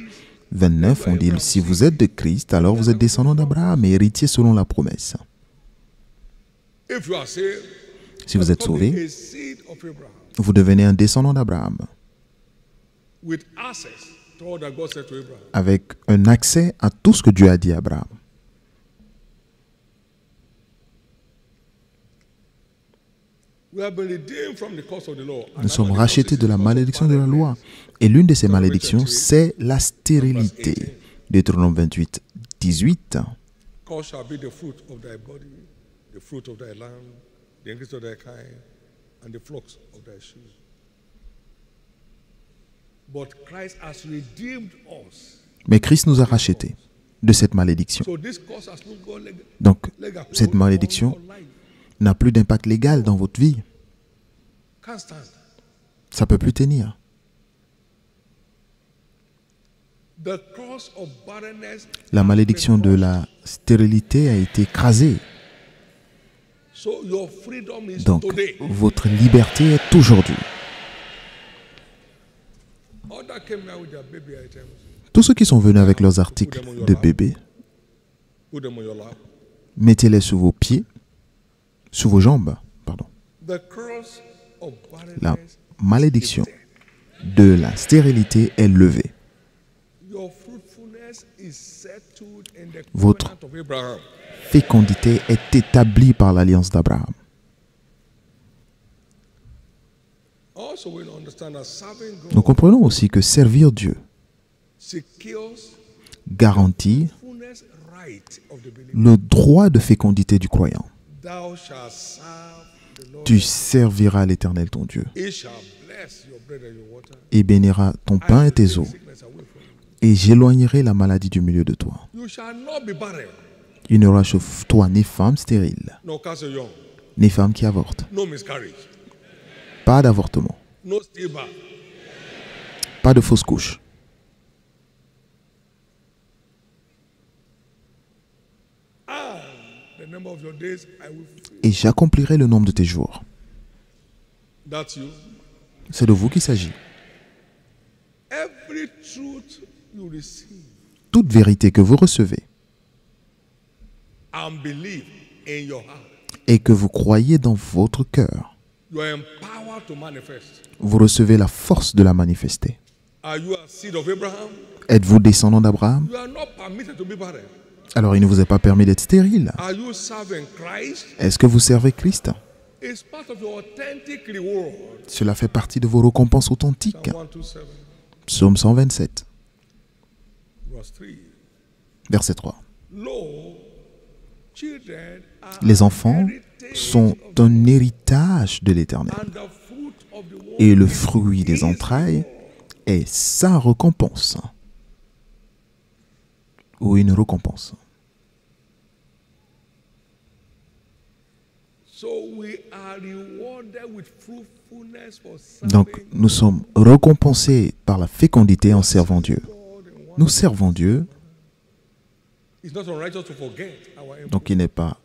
29, on dit, si vous êtes de Christ, alors vous êtes descendants d'Abraham et héritiers selon la promesse. If you are saved, Si vous êtes become sauvés, a seed of Abraham vous devenez un descendant d'Abraham, with access to all that God said to Abraham. avec un accès à tout ce que Dieu a dit à Abraham. We have been redeemed from the curse of the law. And Nous that sommes one rachetés de la because of malédiction de la loi. barrenness. Et l'une de ces malédictions, c'est la stérilité. Deutéronome 28, 18. Cause shall be the fruit of thy body, the fruit of thy land, the increase of thy kind, and the flocks of thy sheep. But Christ has redeemed us. Mais Christ nous a rachetés de cette malédiction. So this curse has no God Donc, leg cette malédiction on your life. n'a plus d'impact légal dans votre vie. Can't stand. Ça ne peut plus tenir. The curse of barrenness. La malédiction de la stérilité a été écrasée. So your freedom is Donc, today. votre liberté est aujourd'hui. All that came here with their baby items, Tous ceux qui sont venus avec leurs articles de bébé, put them on your lap. mettez-les sous vos pieds, sous vos jambes. Pardon. The curse of La barrenness. malédiction de la stérilité est levée. Your fruitfulness is settled in the Votre covenant of Abraham. fécondité est établie par l'alliance d'Abraham. Also, we understand that serving Nous God comprenons aussi que servir Dieu secures garantit fullness right of the believer. le droit de fécondité du croyant. Thou shalt serve the Lord. Tu serviras l'Éternel ton Dieu He shall bless your bread and your water. et bénira ton pain et I will tes take eaux, sickness away from you. et j'éloignerai la maladie du milieu de toi. You shall not be barren, Il n'y aura chez toi ni femme stérile, no cancer young, ni femme qui avorte. no miscarriage, Pas d'avortement, no stillbirth. pas de fausse couche. And the number of your days I will fulfill. Et j'accomplirai le nombre de tes jours. That's you. C'est de vous qu'il s'agit. Every truth you receive Toute vérité que vous recevez and believe in your heart, et que vous croyez dans votre cœur, you are empowered to manifest. vous recevez la force de la manifester. Are you a seed of Abraham? Êtes-vous descendant d'Abraham? You are not permitted to be barren. Alors il ne vous est pas permis d'être stérile. Are you serving Christ? Est-ce que vous servez Christ? It's part of your authentic reward. Cela fait partie de vos récompenses authentiques. Psalm 127, Psaume 127, verse 3. verset 3. Lo, children are Les enfants heritage sont of un héritage de l'Éternel, and the fruit of the womb et le fruit des is entrailles reward. est sa récompense, ou une récompense. So we are rewarded with fruitfulness for Donc, serving nous sommes récompensés par la fécondité en servant Dieu. God and one. Nous servons Dieu, It's not unrighteous to forget our effort. donc il n'est pas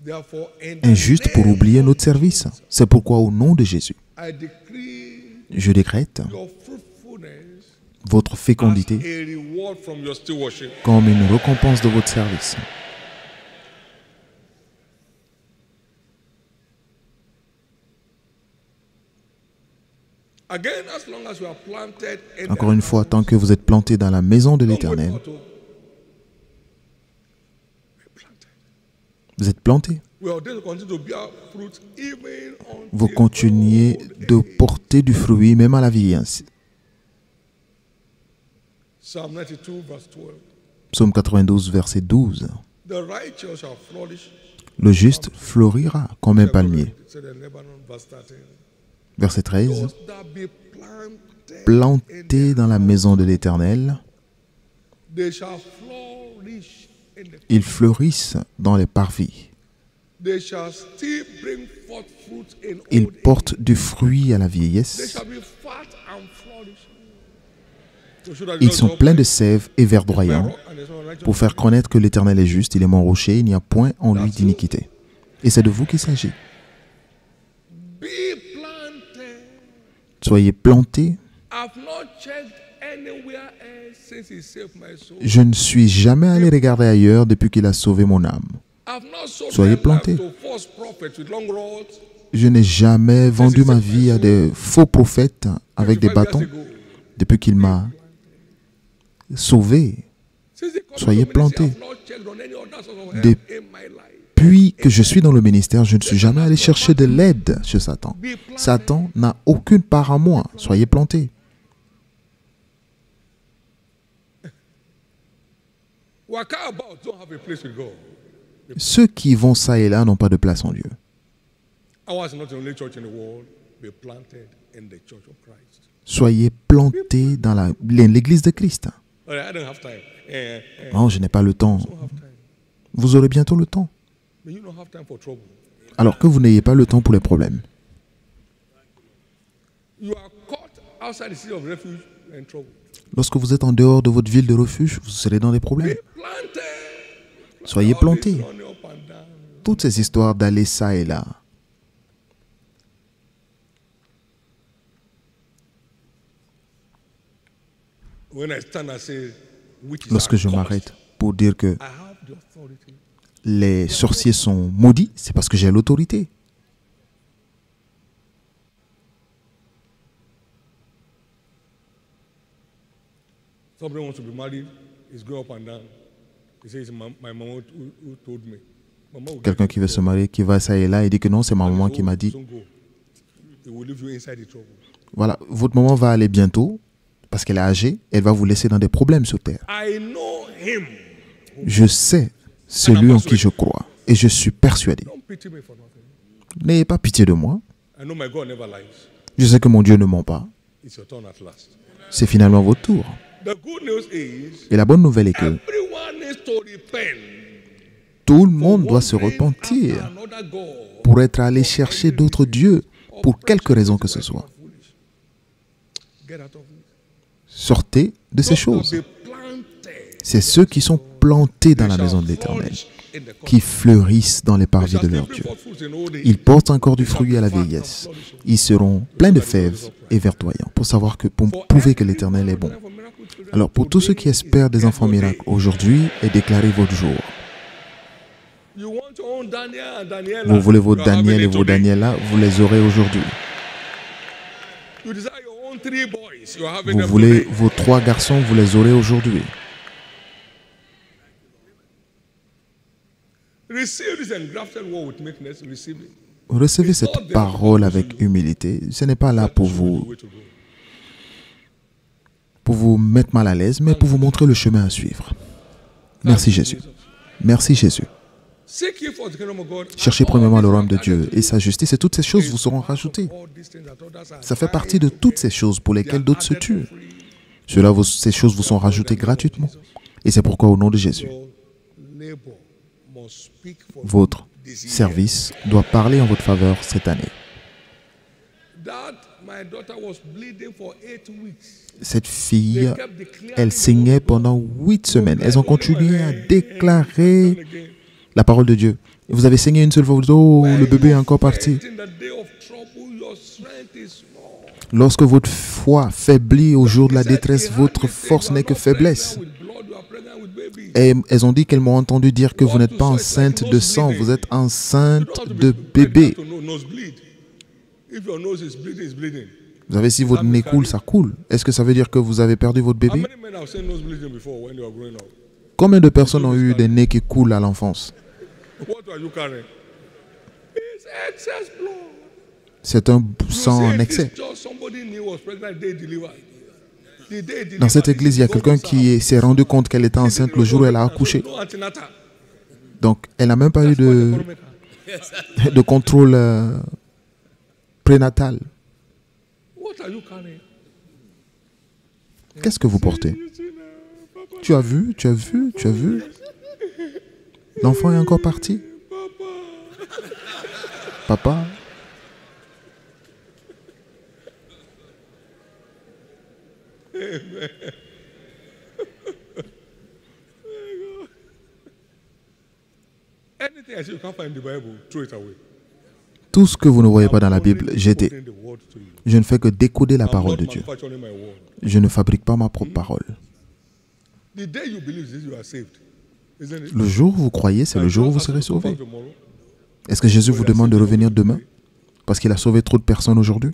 Therefore, in the injuste pour name oublier of notre service. C'est pourquoi, au nom de Jésus, I decree je décrète your fruitfulness votre as fécondité a reward from your stewardship. comme une récompense de votre service. Again, as long as you are planted in Encore une fois, tant que vous êtes plantés dans la maison de l'Éternel, vous êtes plantés. Vous continuez de porter du fruit même à la vieillesse. Psalm 92, verse 12. Psaume 92, verset 12. The righteous shall flourish. Le juste fleurira comme un palmier. It said in Lebanon, verse 13. Verset 13. Those that be planted, Plantés dans la maison de l'Éternel, they shall flourish in the ils fleurissent dans les parvis. They shall still bring forth fruit in Ils old age. portent du fruit à la They vieillesse. shall be fat and flourishing. To show that Ils God sont is pleins de upright, sève et verdoyants and there's no righteous. pour faire connaître que l'Éternel est juste, il est mon rocher, il n'y a point en lui d'iniquité. Et c'est de vous qu'il s'agit. Be planted. Soyez plantés. I've not checked anywhere else since He saved my soul. Je ne suis jamais allé regarder ailleurs depuis qu'il a sauvé mon âme. I've not sold Soyez my life plantés. to false prophets with long rods. Je n'ai jamais vendu ma vie à des faux prophètes avec des 25 bâtons years ago. depuis qu'il m'a sauvé. Since the coming Soyez of ministry, plantés. I've not checked on any other source of help Des- in my life. Depuis que je suis dans le ministère, je ne suis jamais allé chercher de l'aide chez Satan. Be planted. Satan n'a aucune part à moi. Soyez plantés. Waka about don't have a place with God. Ceux qui vont ça et là n'ont pas de place en Dieu. Ours is not the only church in the world. Be planted in the church of Christ. Soyez plantés dans l'église de Christ. All right, I don't have time. Non, je n'ai pas le temps. I don't have time. Vous aurez bientôt le temps. But you don't have time for trouble. Alors que vous n'ayez pas le temps pour les problèmes. You are caught outside the city of refuge and trouble. Lorsque vous êtes en dehors de votre ville de refuge, vous serez dans des problèmes. Be planted. Soyez All this plantés. running up and down. Toutes ces histoires d'aller ça et là. When I stand and say, which is Lorsque je m'arrête pour dire que I have the authority. les sorciers sont maudits, c'est parce que j'ai l'autorité. Somebody wants to be married, he's going up and down. He says, my mom who told me. Mama will Quelqu'un qui veut se marier, qui va ça et là et dit que non, c'est ma maman qui m'a dit. Don't go. He will leave you inside the trouble. Voilà, votre maman va aller bientôt, parce qu'elle est âgée, elle va vous laisser dans des problèmes sur terre. I know him. Je sais celui en qui je crois, et je suis persuadé. Don't pity me for nothing. N'ayez pas pitié de moi. I know my God never lies. Je sais que mon Dieu ne ment pas. It's your turn at last. C'est finalement votre tour. The good news is Et la bonne nouvelle est que everyone needs to repent. tout le monde doit se Wandering repentir after another God. pour être allé chercher d'autres dieux, pour quelque raison que ce soit. Get out of it. Sortez de ces choses. Be planted. C'est ceux qui sont plantés dans la maison de l'Éternel, qui fleurissent dans les parvis de leur Dieu. Ils portent encore du fruit à la vieillesse. Ils seront pleins de fèves et verdoyants pour savoir que, pour prouver que l'Éternel est bon. Alors, pour tous ceux qui espèrent des enfants miracles aujourd'hui, est déclaré votre jour. Vous voulez vos Daniel et vos Daniela, vous les aurez aujourd'hui. Vous voulez vos 3 garçons, vous les aurez aujourd'hui. Receive this engrafted word with meekness. Receive it. recevez cette parole avec humilité. Ce n'est pas là pour vous mettre mal à l'aise, mais pour vous montrer le chemin à suivre. Merci Jésus. Merci Jésus. Cherchez premièrement le royaume de Dieu et sa justice, et toutes ces choses vous seront rajoutées. Ça fait partie de toutes ces choses pour lesquelles d'autres se tuent. Ces choses vous sont rajoutées gratuitement. Et c'est pourquoi, au nom de Jésus, votre service doit parler en votre faveur cette année. Cette fille, elle saignait pendant 8 semaines. Elles ont continué à déclarer la parole de Dieu. Et vous avez saigné une seule fois, vous dites, oh, le bébé est encore parti. Lorsque votre foi faiblit au jour de la détresse, votre force n'est que faiblesse. Et elles ont dit qu'elles m'ont entendu dire que vous n'êtes pas enceinte de sang, vous êtes enceinte de bébé. Vous savez, si votre nez coule, ça coule. Est-ce que ça veut dire que vous avez perdu votre bébé? Combien de personnes ont eu des nez qui coulent à l'enfance? C'est un sang en excès. Dans cette église, il y a quelqu'un qui s'est rendu compte qu'elle était enceinte le jour où elle a accouché. Donc, elle n'a même pas eu de contrôle prénatal. Qu'est-ce que vous portez? Tu as vu? L'enfant est encore parti. Papa? Tout ce que vous ne voyez pas dans la Bible, jetez. Je ne fais que décoder la parole de Dieu. Je ne fabrique pas ma propre parole. Le jour où vous croyez, c'est le jour où vous serez sauvés. Est-ce que Jésus vous demande de revenir demain parce qu'il a sauvé trop de personnes aujourd'hui?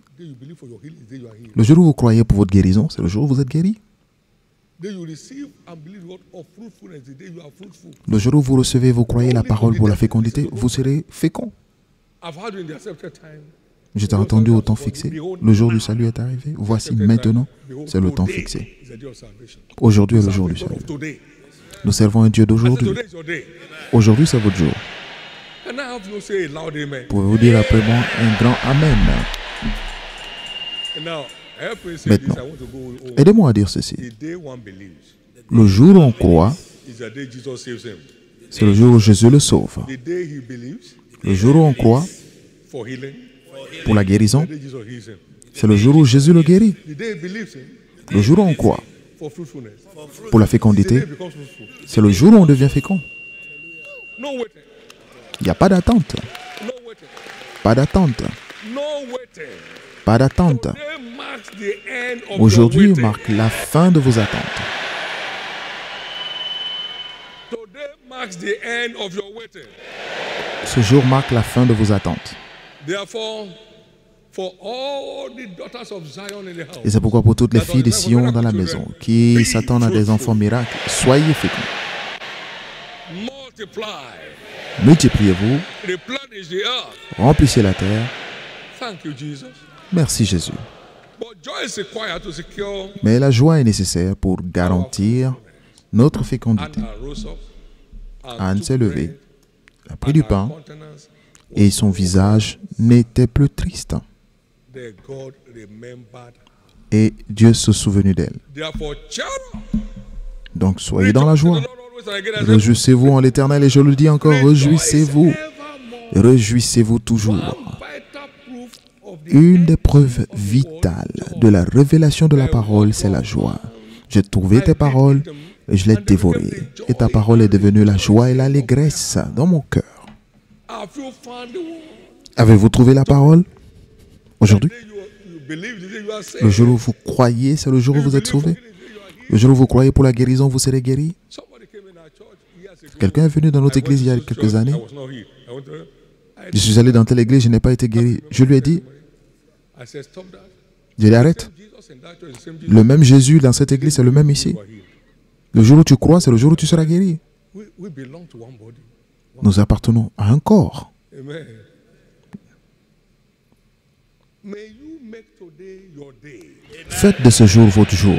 Le jour où vous croyez pour votre guérison, c'est le jour où vous êtes guéri. Le jour où vous recevez et vous croyez la parole pour la fécondité, vous serez fécond. Je t'ai entendu au temps fixé. Le jour du salut est arrivé. Voici maintenant, c'est le temps fixé. Aujourd'hui est le jour du salut. Nous servons un Dieu d'aujourd'hui. Aujourd'hui, c'est votre jour. Pouvez-vous dire après moi un grand Amen? Maintenant, aidez-moi à dire ceci. Le jour où on croit, c'est le jour où Jésus le sauve. Le jour où on croit pour la guérison, c'est le jour où Jésus le guérit. Le jour où on croit pour la fécondité, c'est le jour où on devient fécond. Il n'y a pas d'attente. Pas d'attente. Pas d'attente. Aujourd'hui marque la fin de vos attentes. Ce jour marque la fin de vos attentes. Et c'est pourquoi pour toutes les filles de Sion dans la maison qui s'attendent à des enfants miracles, soyez féconds. Multipliez-vous, remplissez la terre. Merci Jésus. Mais la joie est nécessaire pour garantir notre fécondité. Anne s'est levée, a pris du pain et son visage n'était plus triste. Et Dieu se souvenu d'elle. Donc soyez dans la joie. Réjouissez-vous en l'Éternel, et je le dis encore, réjouissez-vous. Réjouissez-vous toujours. Une des preuves vitales de la révélation de la parole, c'est la joie. J'ai trouvé tes paroles et je l'ai dévorée. Et ta parole est devenue la joie et l'allégresse dans mon cœur. Avez-vous trouvé la parole aujourd'hui? Le jour où vous croyez, c'est le jour où vous êtes sauvé. Le jour où vous croyez pour la guérison, vous serez guéri. Quelqu'un est venu dans notre église il y a quelques années. Je suis allé dans telle église, je n'ai pas été guéri. Je lui ai dit, je lui arrête. Le même Jésus dans cette église, c'est le même ici. Le jour où tu crois, c'est le jour où tu seras guéri. Nous appartenons à un corps. May you make today your day. Faites de ce jour votre jour.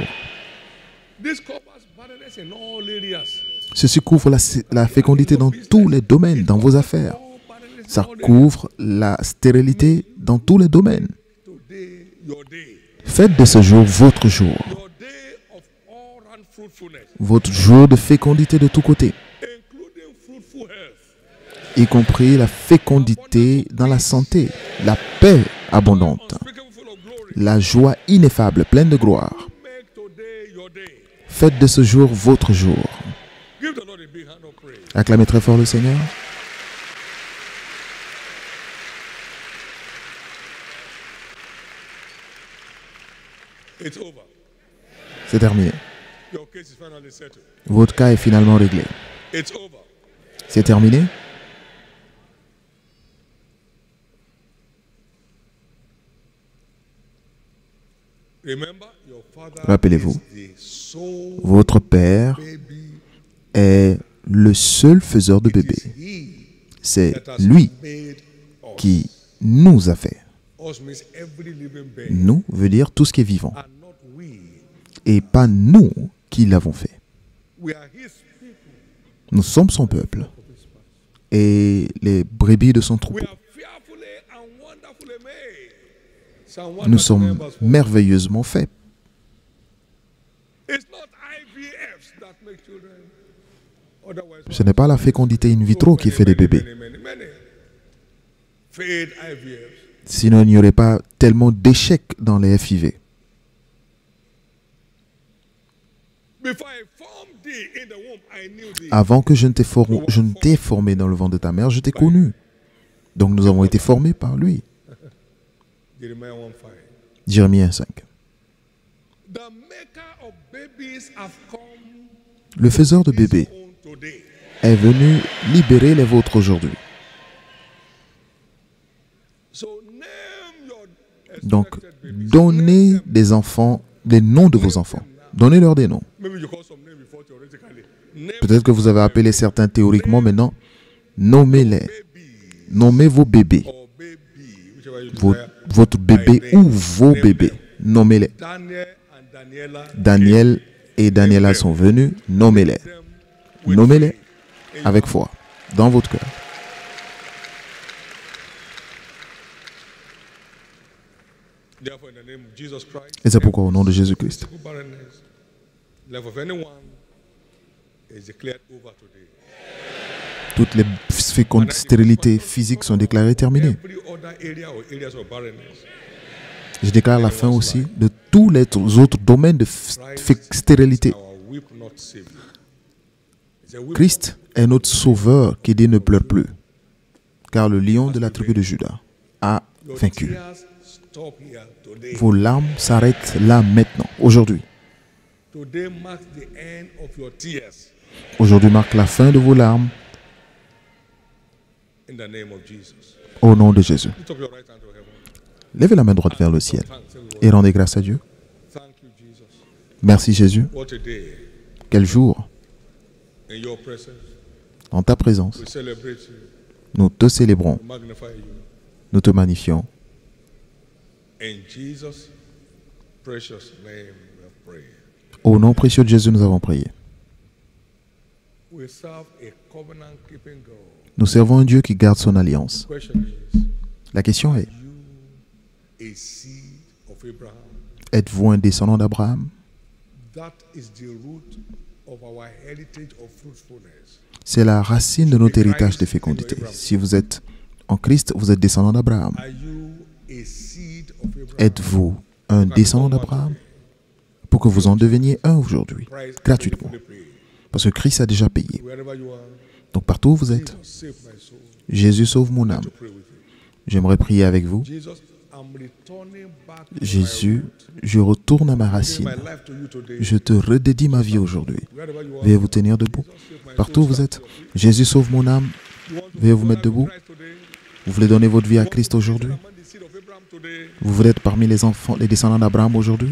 This covers barrenness in all areas. Ceci couvre la fécondité dans tous les domaines, dans vos affaires. All barrenness in Ça all areas. couvre la stérilité dans tous les domaines. Today, your day. Faites de ce jour votre jour. Your day of all round fruitfulness, Votre jour de fécondité de tous côtés, including fruitful health. y compris la fécondité dans la santé, la paix abondante, Unspeakable full of glory. la joie ineffable, pleine de gloire. Make today your day. Faites de ce jour votre jour. Give the Lord a big hand of praise. Acclamez très fort le Seigneur. It's over. C'est terminé. Your case is finally settled. Votre cas est finalement réglé. It's over. C'est terminé. Remember, your father Rappelez-vous, is the sole votre Père baby. est le seul faiseur de bébés. He C'est that has lui made us. qui nous a fait. Us means every living being, Nous veut dire tout ce qui est vivant. and not we. Et pas nous qui l'avons fait. We are his people. Nous sommes son peuple. Et les brebis de son We troupeau. are fearfully and wonderfully made. Psalm Nous 139 sommes verse 4. merveilleusement faits. It's not IVFs that make children. Otherwise, Ce n'est pas la fécondité in vitro qui fait des bébés. many. Failed IVFs. Sinon, il n'y aurait pas tellement d'échecs dans les FIV. Before I formed thee in the womb, I knew thee. Avant que je ne t'ai formé dans le ventre de ta mère, je t'ai connu. Donc nous avons été formés par lui. Jeremiah 1:5. Jérémie 1:5. The maker of babies have come Le faiseur de bébés on today. est venu libérer les vôtres aujourd'hui. So name your Donc, expected babies. donnez des enfants, des noms de vos enfants. Donnez-leur des noms. Maybe you call some name before theoretically. Name Peut-être que vous avez appelé certains théoriquement, maintenant, nommez-les. baby Nommez vos bébés. or baby, whichever you Vo- desire. votre bébé ou vos bébés. Nommez-les. Daniel and Daniela. Daniel et Daniela sont venus. Nommez-les. them with Nommez-les faith in avec foi, dans votre cœur. Therefore, in the name of Jesus Christ, Et c'est pourquoi, au nom de Jésus-Christ, physical barrenness, life of anyone is declared over today. toutes les stérilités physiques sont déclarées terminées. Every other area or areas of barrenness, Je déclare la fin aussi de tous les autres domaines de stérilité. our weep not Savior. It's a weep Christ est notre sauveur qui dit ne pleure plus, car le lion de la tribu de Juda a Your vaincu. tears stop here today. Vos larmes s'arrêtent là maintenant, aujourd'hui. Today marks the end of your tears Aujourd'hui marque la fin de vos larmes in the name of Jesus. au nom de Jésus. Lift up your right hand to heaven. Levez la main droite vers le ciel et rendez grâce à Dieu. Thank you, Jesus. Merci Jésus. What a day. Quel jour, In your presence, en ta présence, we celebrate you, nous te célébrons, we magnify you. nous te magnifions. In Jesus' precious name we pray. Au nom précieux de Jésus, nous avons prié. We serve a covenant keeping God. Nous servons un Dieu qui garde son alliance. The question is, La question est, you a seed of Abraham? êtes-vous un descendant d'Abraham? That is the root of our heritage of fruitfulness. C'est la racine de notre héritage de fécondité. Si vous êtes en Christ, vous êtes descendant d'Abraham. Are you a seed of Abraham? Êtes-vous un descendant d'Abraham? Pour que vous en deveniez un aujourd'hui, Christ gratuitement. fully paid. Parce que Christ a déjà payé. Wherever you are, Donc partout où vous êtes, Jesus, save my soul. Jésus sauve mon âme. To pray with you. J'aimerais prier avec vous. Jesus, I'm returning back to Jésus, je retourne à ma my racine. life to you today. Je te redédie ma vie aujourd'hui. Wherever you are, Veuillez vous tenir debout. Partout où vous êtes, Jésus sauve mon âme. you want to Veuillez vous go mettre back to debout. Christ today. Vous voulez donner votre vie à Christ aujourd'hui? Among the seed of Abraham today. Vous voulez être parmi les enfants, les descendants d'Abraham aujourd'hui?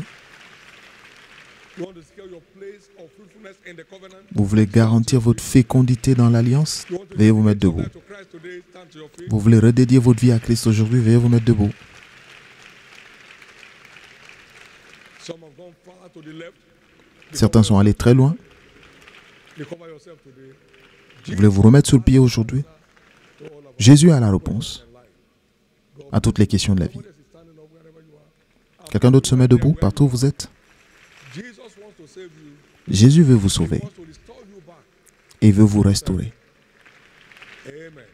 You want to secure your place of fruitfulness in the covenant. Vous voulez garantir votre fécondité dans l'alliance? You want to Veuillez vous mettre give your debout. life to Christ today. Stand to your feet. Vous voulez redédier votre vie à Christ aujourd'hui? Veuillez vous mettre debout. far to the left. Certains sont allés très loin. Recover yourself today. Vous voulez vous remettre sur le pied aujourd'hui? Jésus a la réponse à toutes les questions de la vie. Quelqu'un d'autre se met debout partout où vous êtes? Jesus wants to save you. Jésus veut vous sauver He wants to restore you back. et veut vous restaurer. Amen.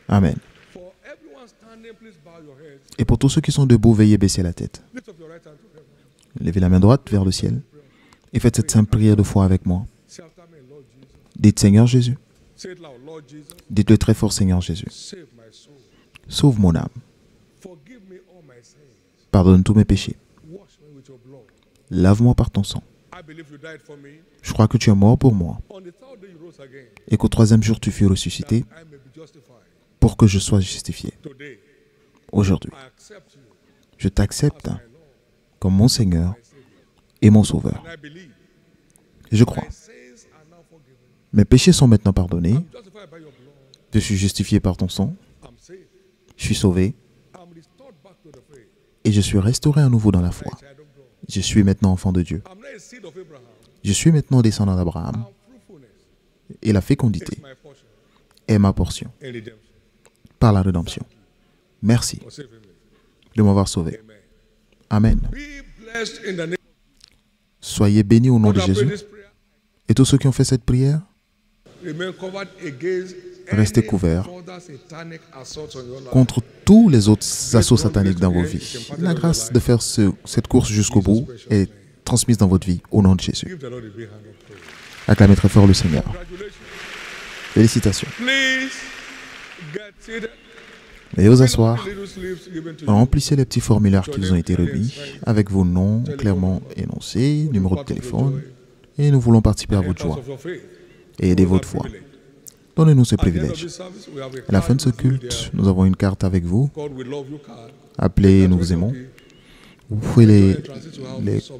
Amen. For everyone standing, please bow your heads. Et pour tous ceux qui sont debout, veuillez baisser la tête. Lift up your right hand to heaven. Levez la main droite vers le ciel et faites cette simple prière de foi avec moi. Say after me, Lord Jesus. Dites Seigneur Jésus. Say it loud, Lord Jesus. Dites-le très fort, Seigneur Jésus. Save my soul. Sauve mon âme. Forgive me all my sins. Pardonne tous mes péchés. Wash me with your blood. Lave-moi par ton sang. I believe you died for me. Je crois que tu es mort pour moi On the third day you rose again. et qu'au troisième jour tu fus ressuscité I may be justified. pour que je sois justifié. Today, Aujourd'hui, I accept you je t'accepte as my Lord, comme mon Seigneur my Savior. et mon Sauveur. And I believe Je crois. my sins are now forgiven. Mes péchés sont maintenant pardonnés. I'm justified by your blood. Je suis justifié par ton sang. I'm saved. Je suis sauvé I'm restored back to the faith. et je suis restauré à nouveau dans la I'm foi. a child of God. Je suis maintenant enfant de Dieu. I'm not a seed of Abraham. Je suis maintenant descendant d'Abraham And fruitfulness et la is fécondité my portion est ma portion in redemption. par la rédemption. Merci For saving me. de m'avoir sauvé. Amen. Amen. Be blessed in the name Soyez bénis au nom de of God. I pray Jésus. this prayer. Et tous ceux qui ont fait cette prière, Remain covered against Restez any couverts further satanic assault on your life. contre tous les autres assauts sataniques dans vos vies. La grâce de faire cette course jusqu'au bout est transmise dans votre vie au nom de Jésus. Give the Lord a big hand of praise. Acclamez très fort le Seigneur. Congratulations. Félicitations. Please get seated. Veuillez vous asseoir. Little slips given to you. Remplissez les petits formulaires qui vous ont été remis avec vos noms clairement énoncés, numéro de téléphone, et nous voulons participer à votre Part joie of your faith. et aider votre foi. Donnez-nous ce At the end of privilège. this service, we have a À la fin de ce card with you culte, there. nous avons une carte avec vous. God will love you card. Appelez, nous vous aimons. Vous pouvez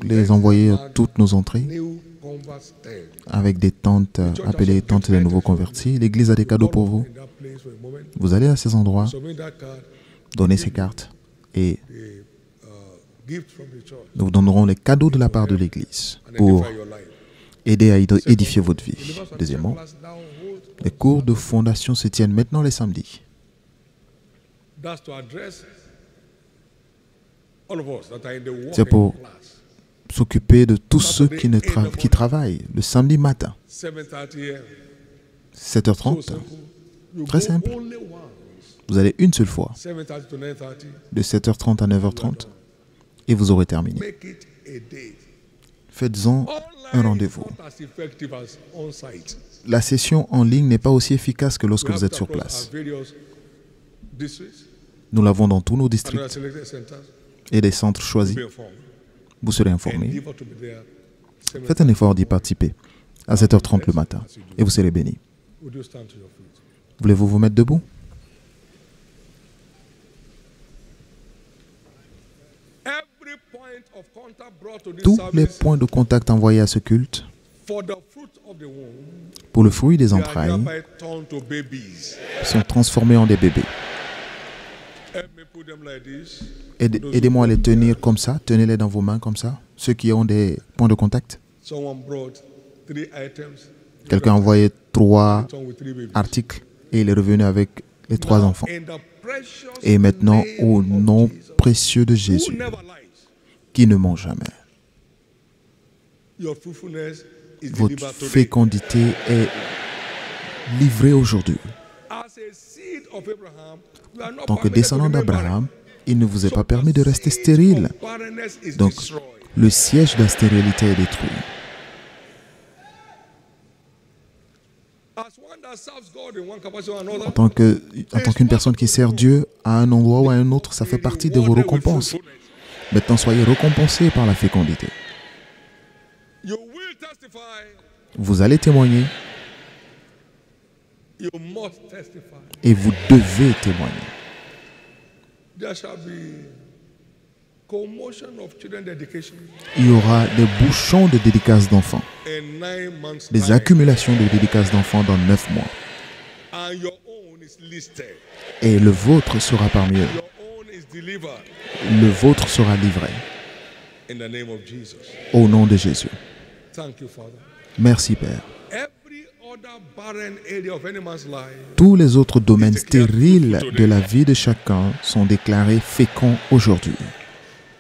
les envoyer à toutes nos entrées New converts stand. avec des tentes appelées tentes des nouveaux convertis. L'Église a des cadeaux pour vous. In that place for a moment. Vous allez à ces endroits, Submit that card. donnez ces cartes et The gift from the church. nous vous donnerons les cadeaux de la part de l'Église And pour edify your life. aider à édifier votre vie. Believers of the Deuxièmement, class now hold. les cours de fondation se tiennent maintenant les samedis. That's to address all of us that are in the C'est pour working class. s'occuper de tous ceux qui travaillent le samedi matin, 7:30 a.m. 7h30. So simple. You Très go simple. only once. Vous allez une seule fois, 7:30 to 9:30. de 7h30 à 9h30, et vous aurez terminé. Make it a date. Faites-en un Online rendez-vous. is not as effective as on-site. La session en ligne n'est pas aussi efficace que lorsque We vous have êtes it sur across place. our various districts Nous l'avons dans tous nos and other districts selected centers. et des centres choisis. Be informed. Vous serez informés. Endeavor to be there. Faites un effort d'y participer à 7h30 le matin et vous serez bénis. Would you stand to your feet? Voulez-vous vous mettre debout? Every point of contact brought to this Tous les service points de contact envoyés à ce culte for the fruit of the womb, pour le fruit des they are entrailles hereby turned to babies. sont transformés en des bébés. Help me put them like this. Aidez-moi à les tenir comme ça. Tenez-les dans vos mains comme ça. Ceux qui ont des points de contact. Someone brought 3 items. Quelqu'un a envoyé 3 Returned with 3 babies. articles et il est revenu avec les 3 Now, enfants. in the precious Et maintenant, name au of nom Jesus, précieux de who Jésus, never lies, qui ne ment jamais, your fruitfulness is votre delivered today. fécondité est livrée aujourd'hui. As a seed of Abraham, you are not En tant que permitted to descendant remain d'Abraham, il ne vous est barren. pas permis de So the rester seed stérile. of barrenness is Donc, destroyed. le siège de la stérilité est détruit. As one that serves God in one capacity or another, En tant qu'une personne qui sert Dieu à un endroit ou à un autre, ça fait partie de vos rewarded with récompenses. fruitfulness. Maintenant, soyez récompensés par la fécondité. You will testify. Vous allez témoigner You must testify. et vous devez témoigner. There shall be commotion of children dedication Il y aura des bouchons de dédicaces d'enfants, in 9 months' des time, accumulations de dédicaces d'enfants dans 9 mois. and your own is listed. Et le vôtre sera parmi eux. Your own is delivered. Le vôtre sera livré. In the name of Jesus. Au nom de Jésus. Thank you, Father. Merci, Père. Every other barren area of any man's life, Tous les autres domaines stériles de la vie de chacun sont déclarés féconds aujourd'hui.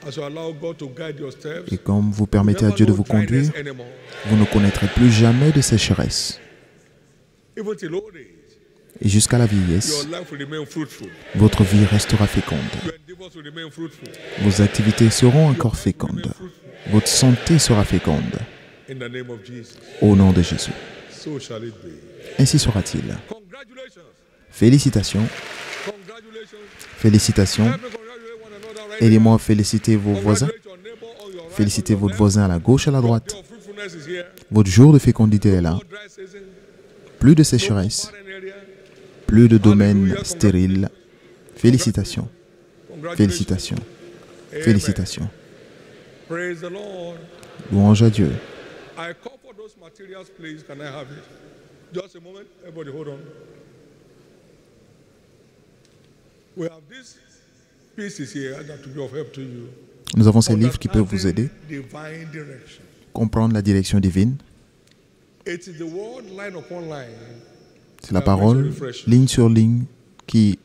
as you allow God to guide your steps, Et comme vous permettez à Dieu de vous conduire, anymore. vous ne connaîtrez plus jamais de sécheresse. Even till old age, Et jusqu'à la vieillesse, your life will remain fruitful. votre vie restera féconde. Your endeavors will remain fruitful. Vos activités seront encore fécondes. Votre santé sera féconde. In the name of Jesus. Au nom de Jésus. So shall it be. Ainsi sera-t-il. Congratulations. Félicitations. Congratulations. Félicitations. Let me congratulate one another right Aidez-moi à féliciter vos voisins. Congratulate your neighbor on your right, Félicitez on your votre left. voisin à la gauche, à la droite. Your fruitfulness is here. Votre jour de fécondité est là. No dry season. Plus de No sécheresse, barren area. plus de domaines stériles. Félicitations. Congratulations. Félicitations. Amen. Félicitations. Praise the Lord. Louange à Dieu. I call for those materials, please. Can I have it? Just a moment. Everybody hold on. We have these pieces here that will be of help to you. Nous avons ces livres qui peuvent vous aider. Divine direction. Comprendre la direction divine. It is the word line upon line. C'est la parole, ligne sur ligne, qui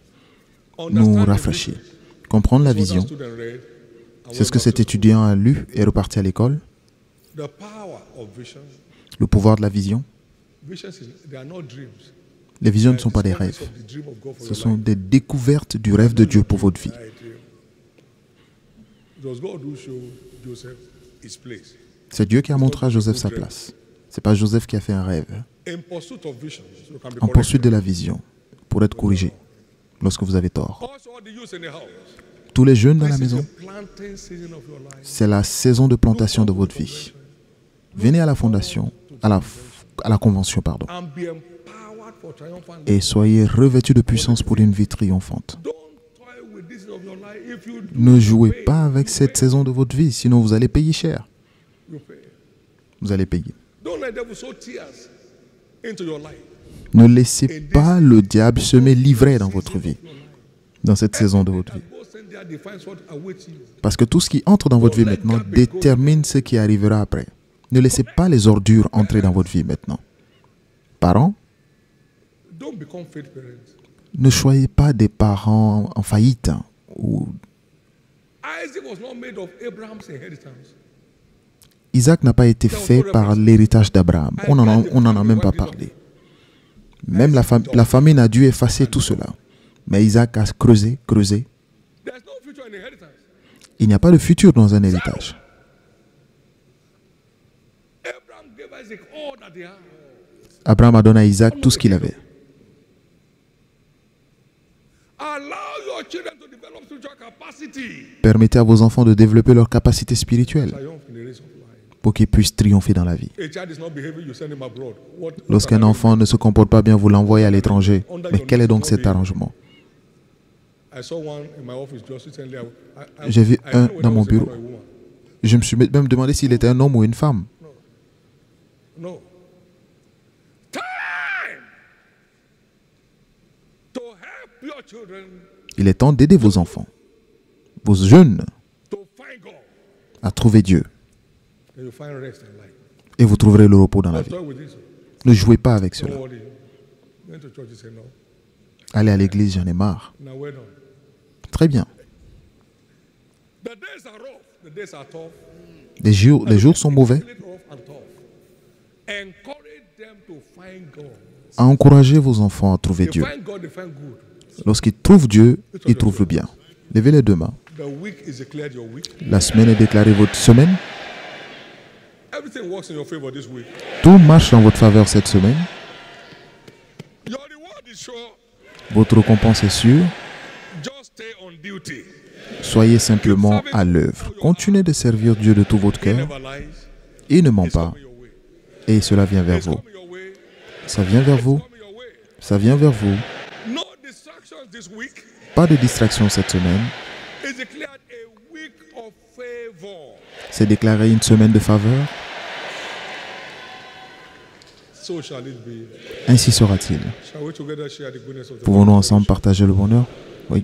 nous rafraîchit. Comprendre la vision. C'est ce que cet étudiant a lu et est reparti à l'école. The power of vision. Le pouvoir de la vision. Visions, they are not dreams. Les visions ne sont pas des rêves. Ce sont des découvertes du rêve de Dieu pour votre vie. C'est Dieu qui a montré à Joseph sa place. Ce n'est pas Joseph qui a fait un rêve. En poursuite de la vision, pour être corrigé lorsque vous avez tort. Tous les jeunes dans la maison, c'est la saison de plantation de votre vie. Venez à la fondation, à la convention, pardon. Et soyez revêtus de puissance pour une vie triomphante. Ne jouez pas avec cette saison de votre vie, sinon vous allez payer cher. Vous allez payer. Ne laissez pas le diable semer l'ivraie dans votre vie, dans cette saison de votre vie. Parce que tout ce qui entre dans votre vie maintenant détermine ce qui arrivera après. Ne laissez pas les ordures entrer dans votre vie maintenant. Parents, ne soyez pas des parents en faillite. Isaac n'a pas été fait par l'héritage d'Abraham. On n'en a même pas parlé. Même la famine a dû effacer tout cela. Mais Isaac a creusé. Il n'y a pas de futur dans un héritage. Abraham a donné à Isaac tout ce qu'il avait. Permettez à vos enfants de développer leur capacité spirituelle pour qu'ils puissent triompher dans la vie. Lorsqu'un enfant ne se comporte pas bien, vous l'envoyez à l'étranger. Mais quel est donc cet arrangement? J'ai vu un dans mon bureau. Je me suis même demandé s'il était un homme ou une femme. Il est temps d'aider vos enfants, vos jeunes, à trouver Dieu. Et vous trouverez le repos dans la vie. Ne jouez pas avec cela. Allez à l'église, j'en ai marre. Très bien. Les jours sont mauvais. Encouragez vos enfants à trouver Dieu. Lorsqu'ils trouvent Dieu, ils trouvent le bien. Levez les deux mains. La semaine est déclarée votre semaine. Tout marche en votre faveur cette semaine. Votre récompense est sûre. Soyez simplement à l'œuvre. Continuez de servir Dieu de tout votre cœur. Il ne ment pas. Et cela vient vers vous. Ça vient vers vous. Ça vient vers vous. Pas de distraction cette semaine. C'est déclaré une semaine de faveur. Ainsi sera-t-il. Pouvons-nous ensemble partager le bonheur? Oui.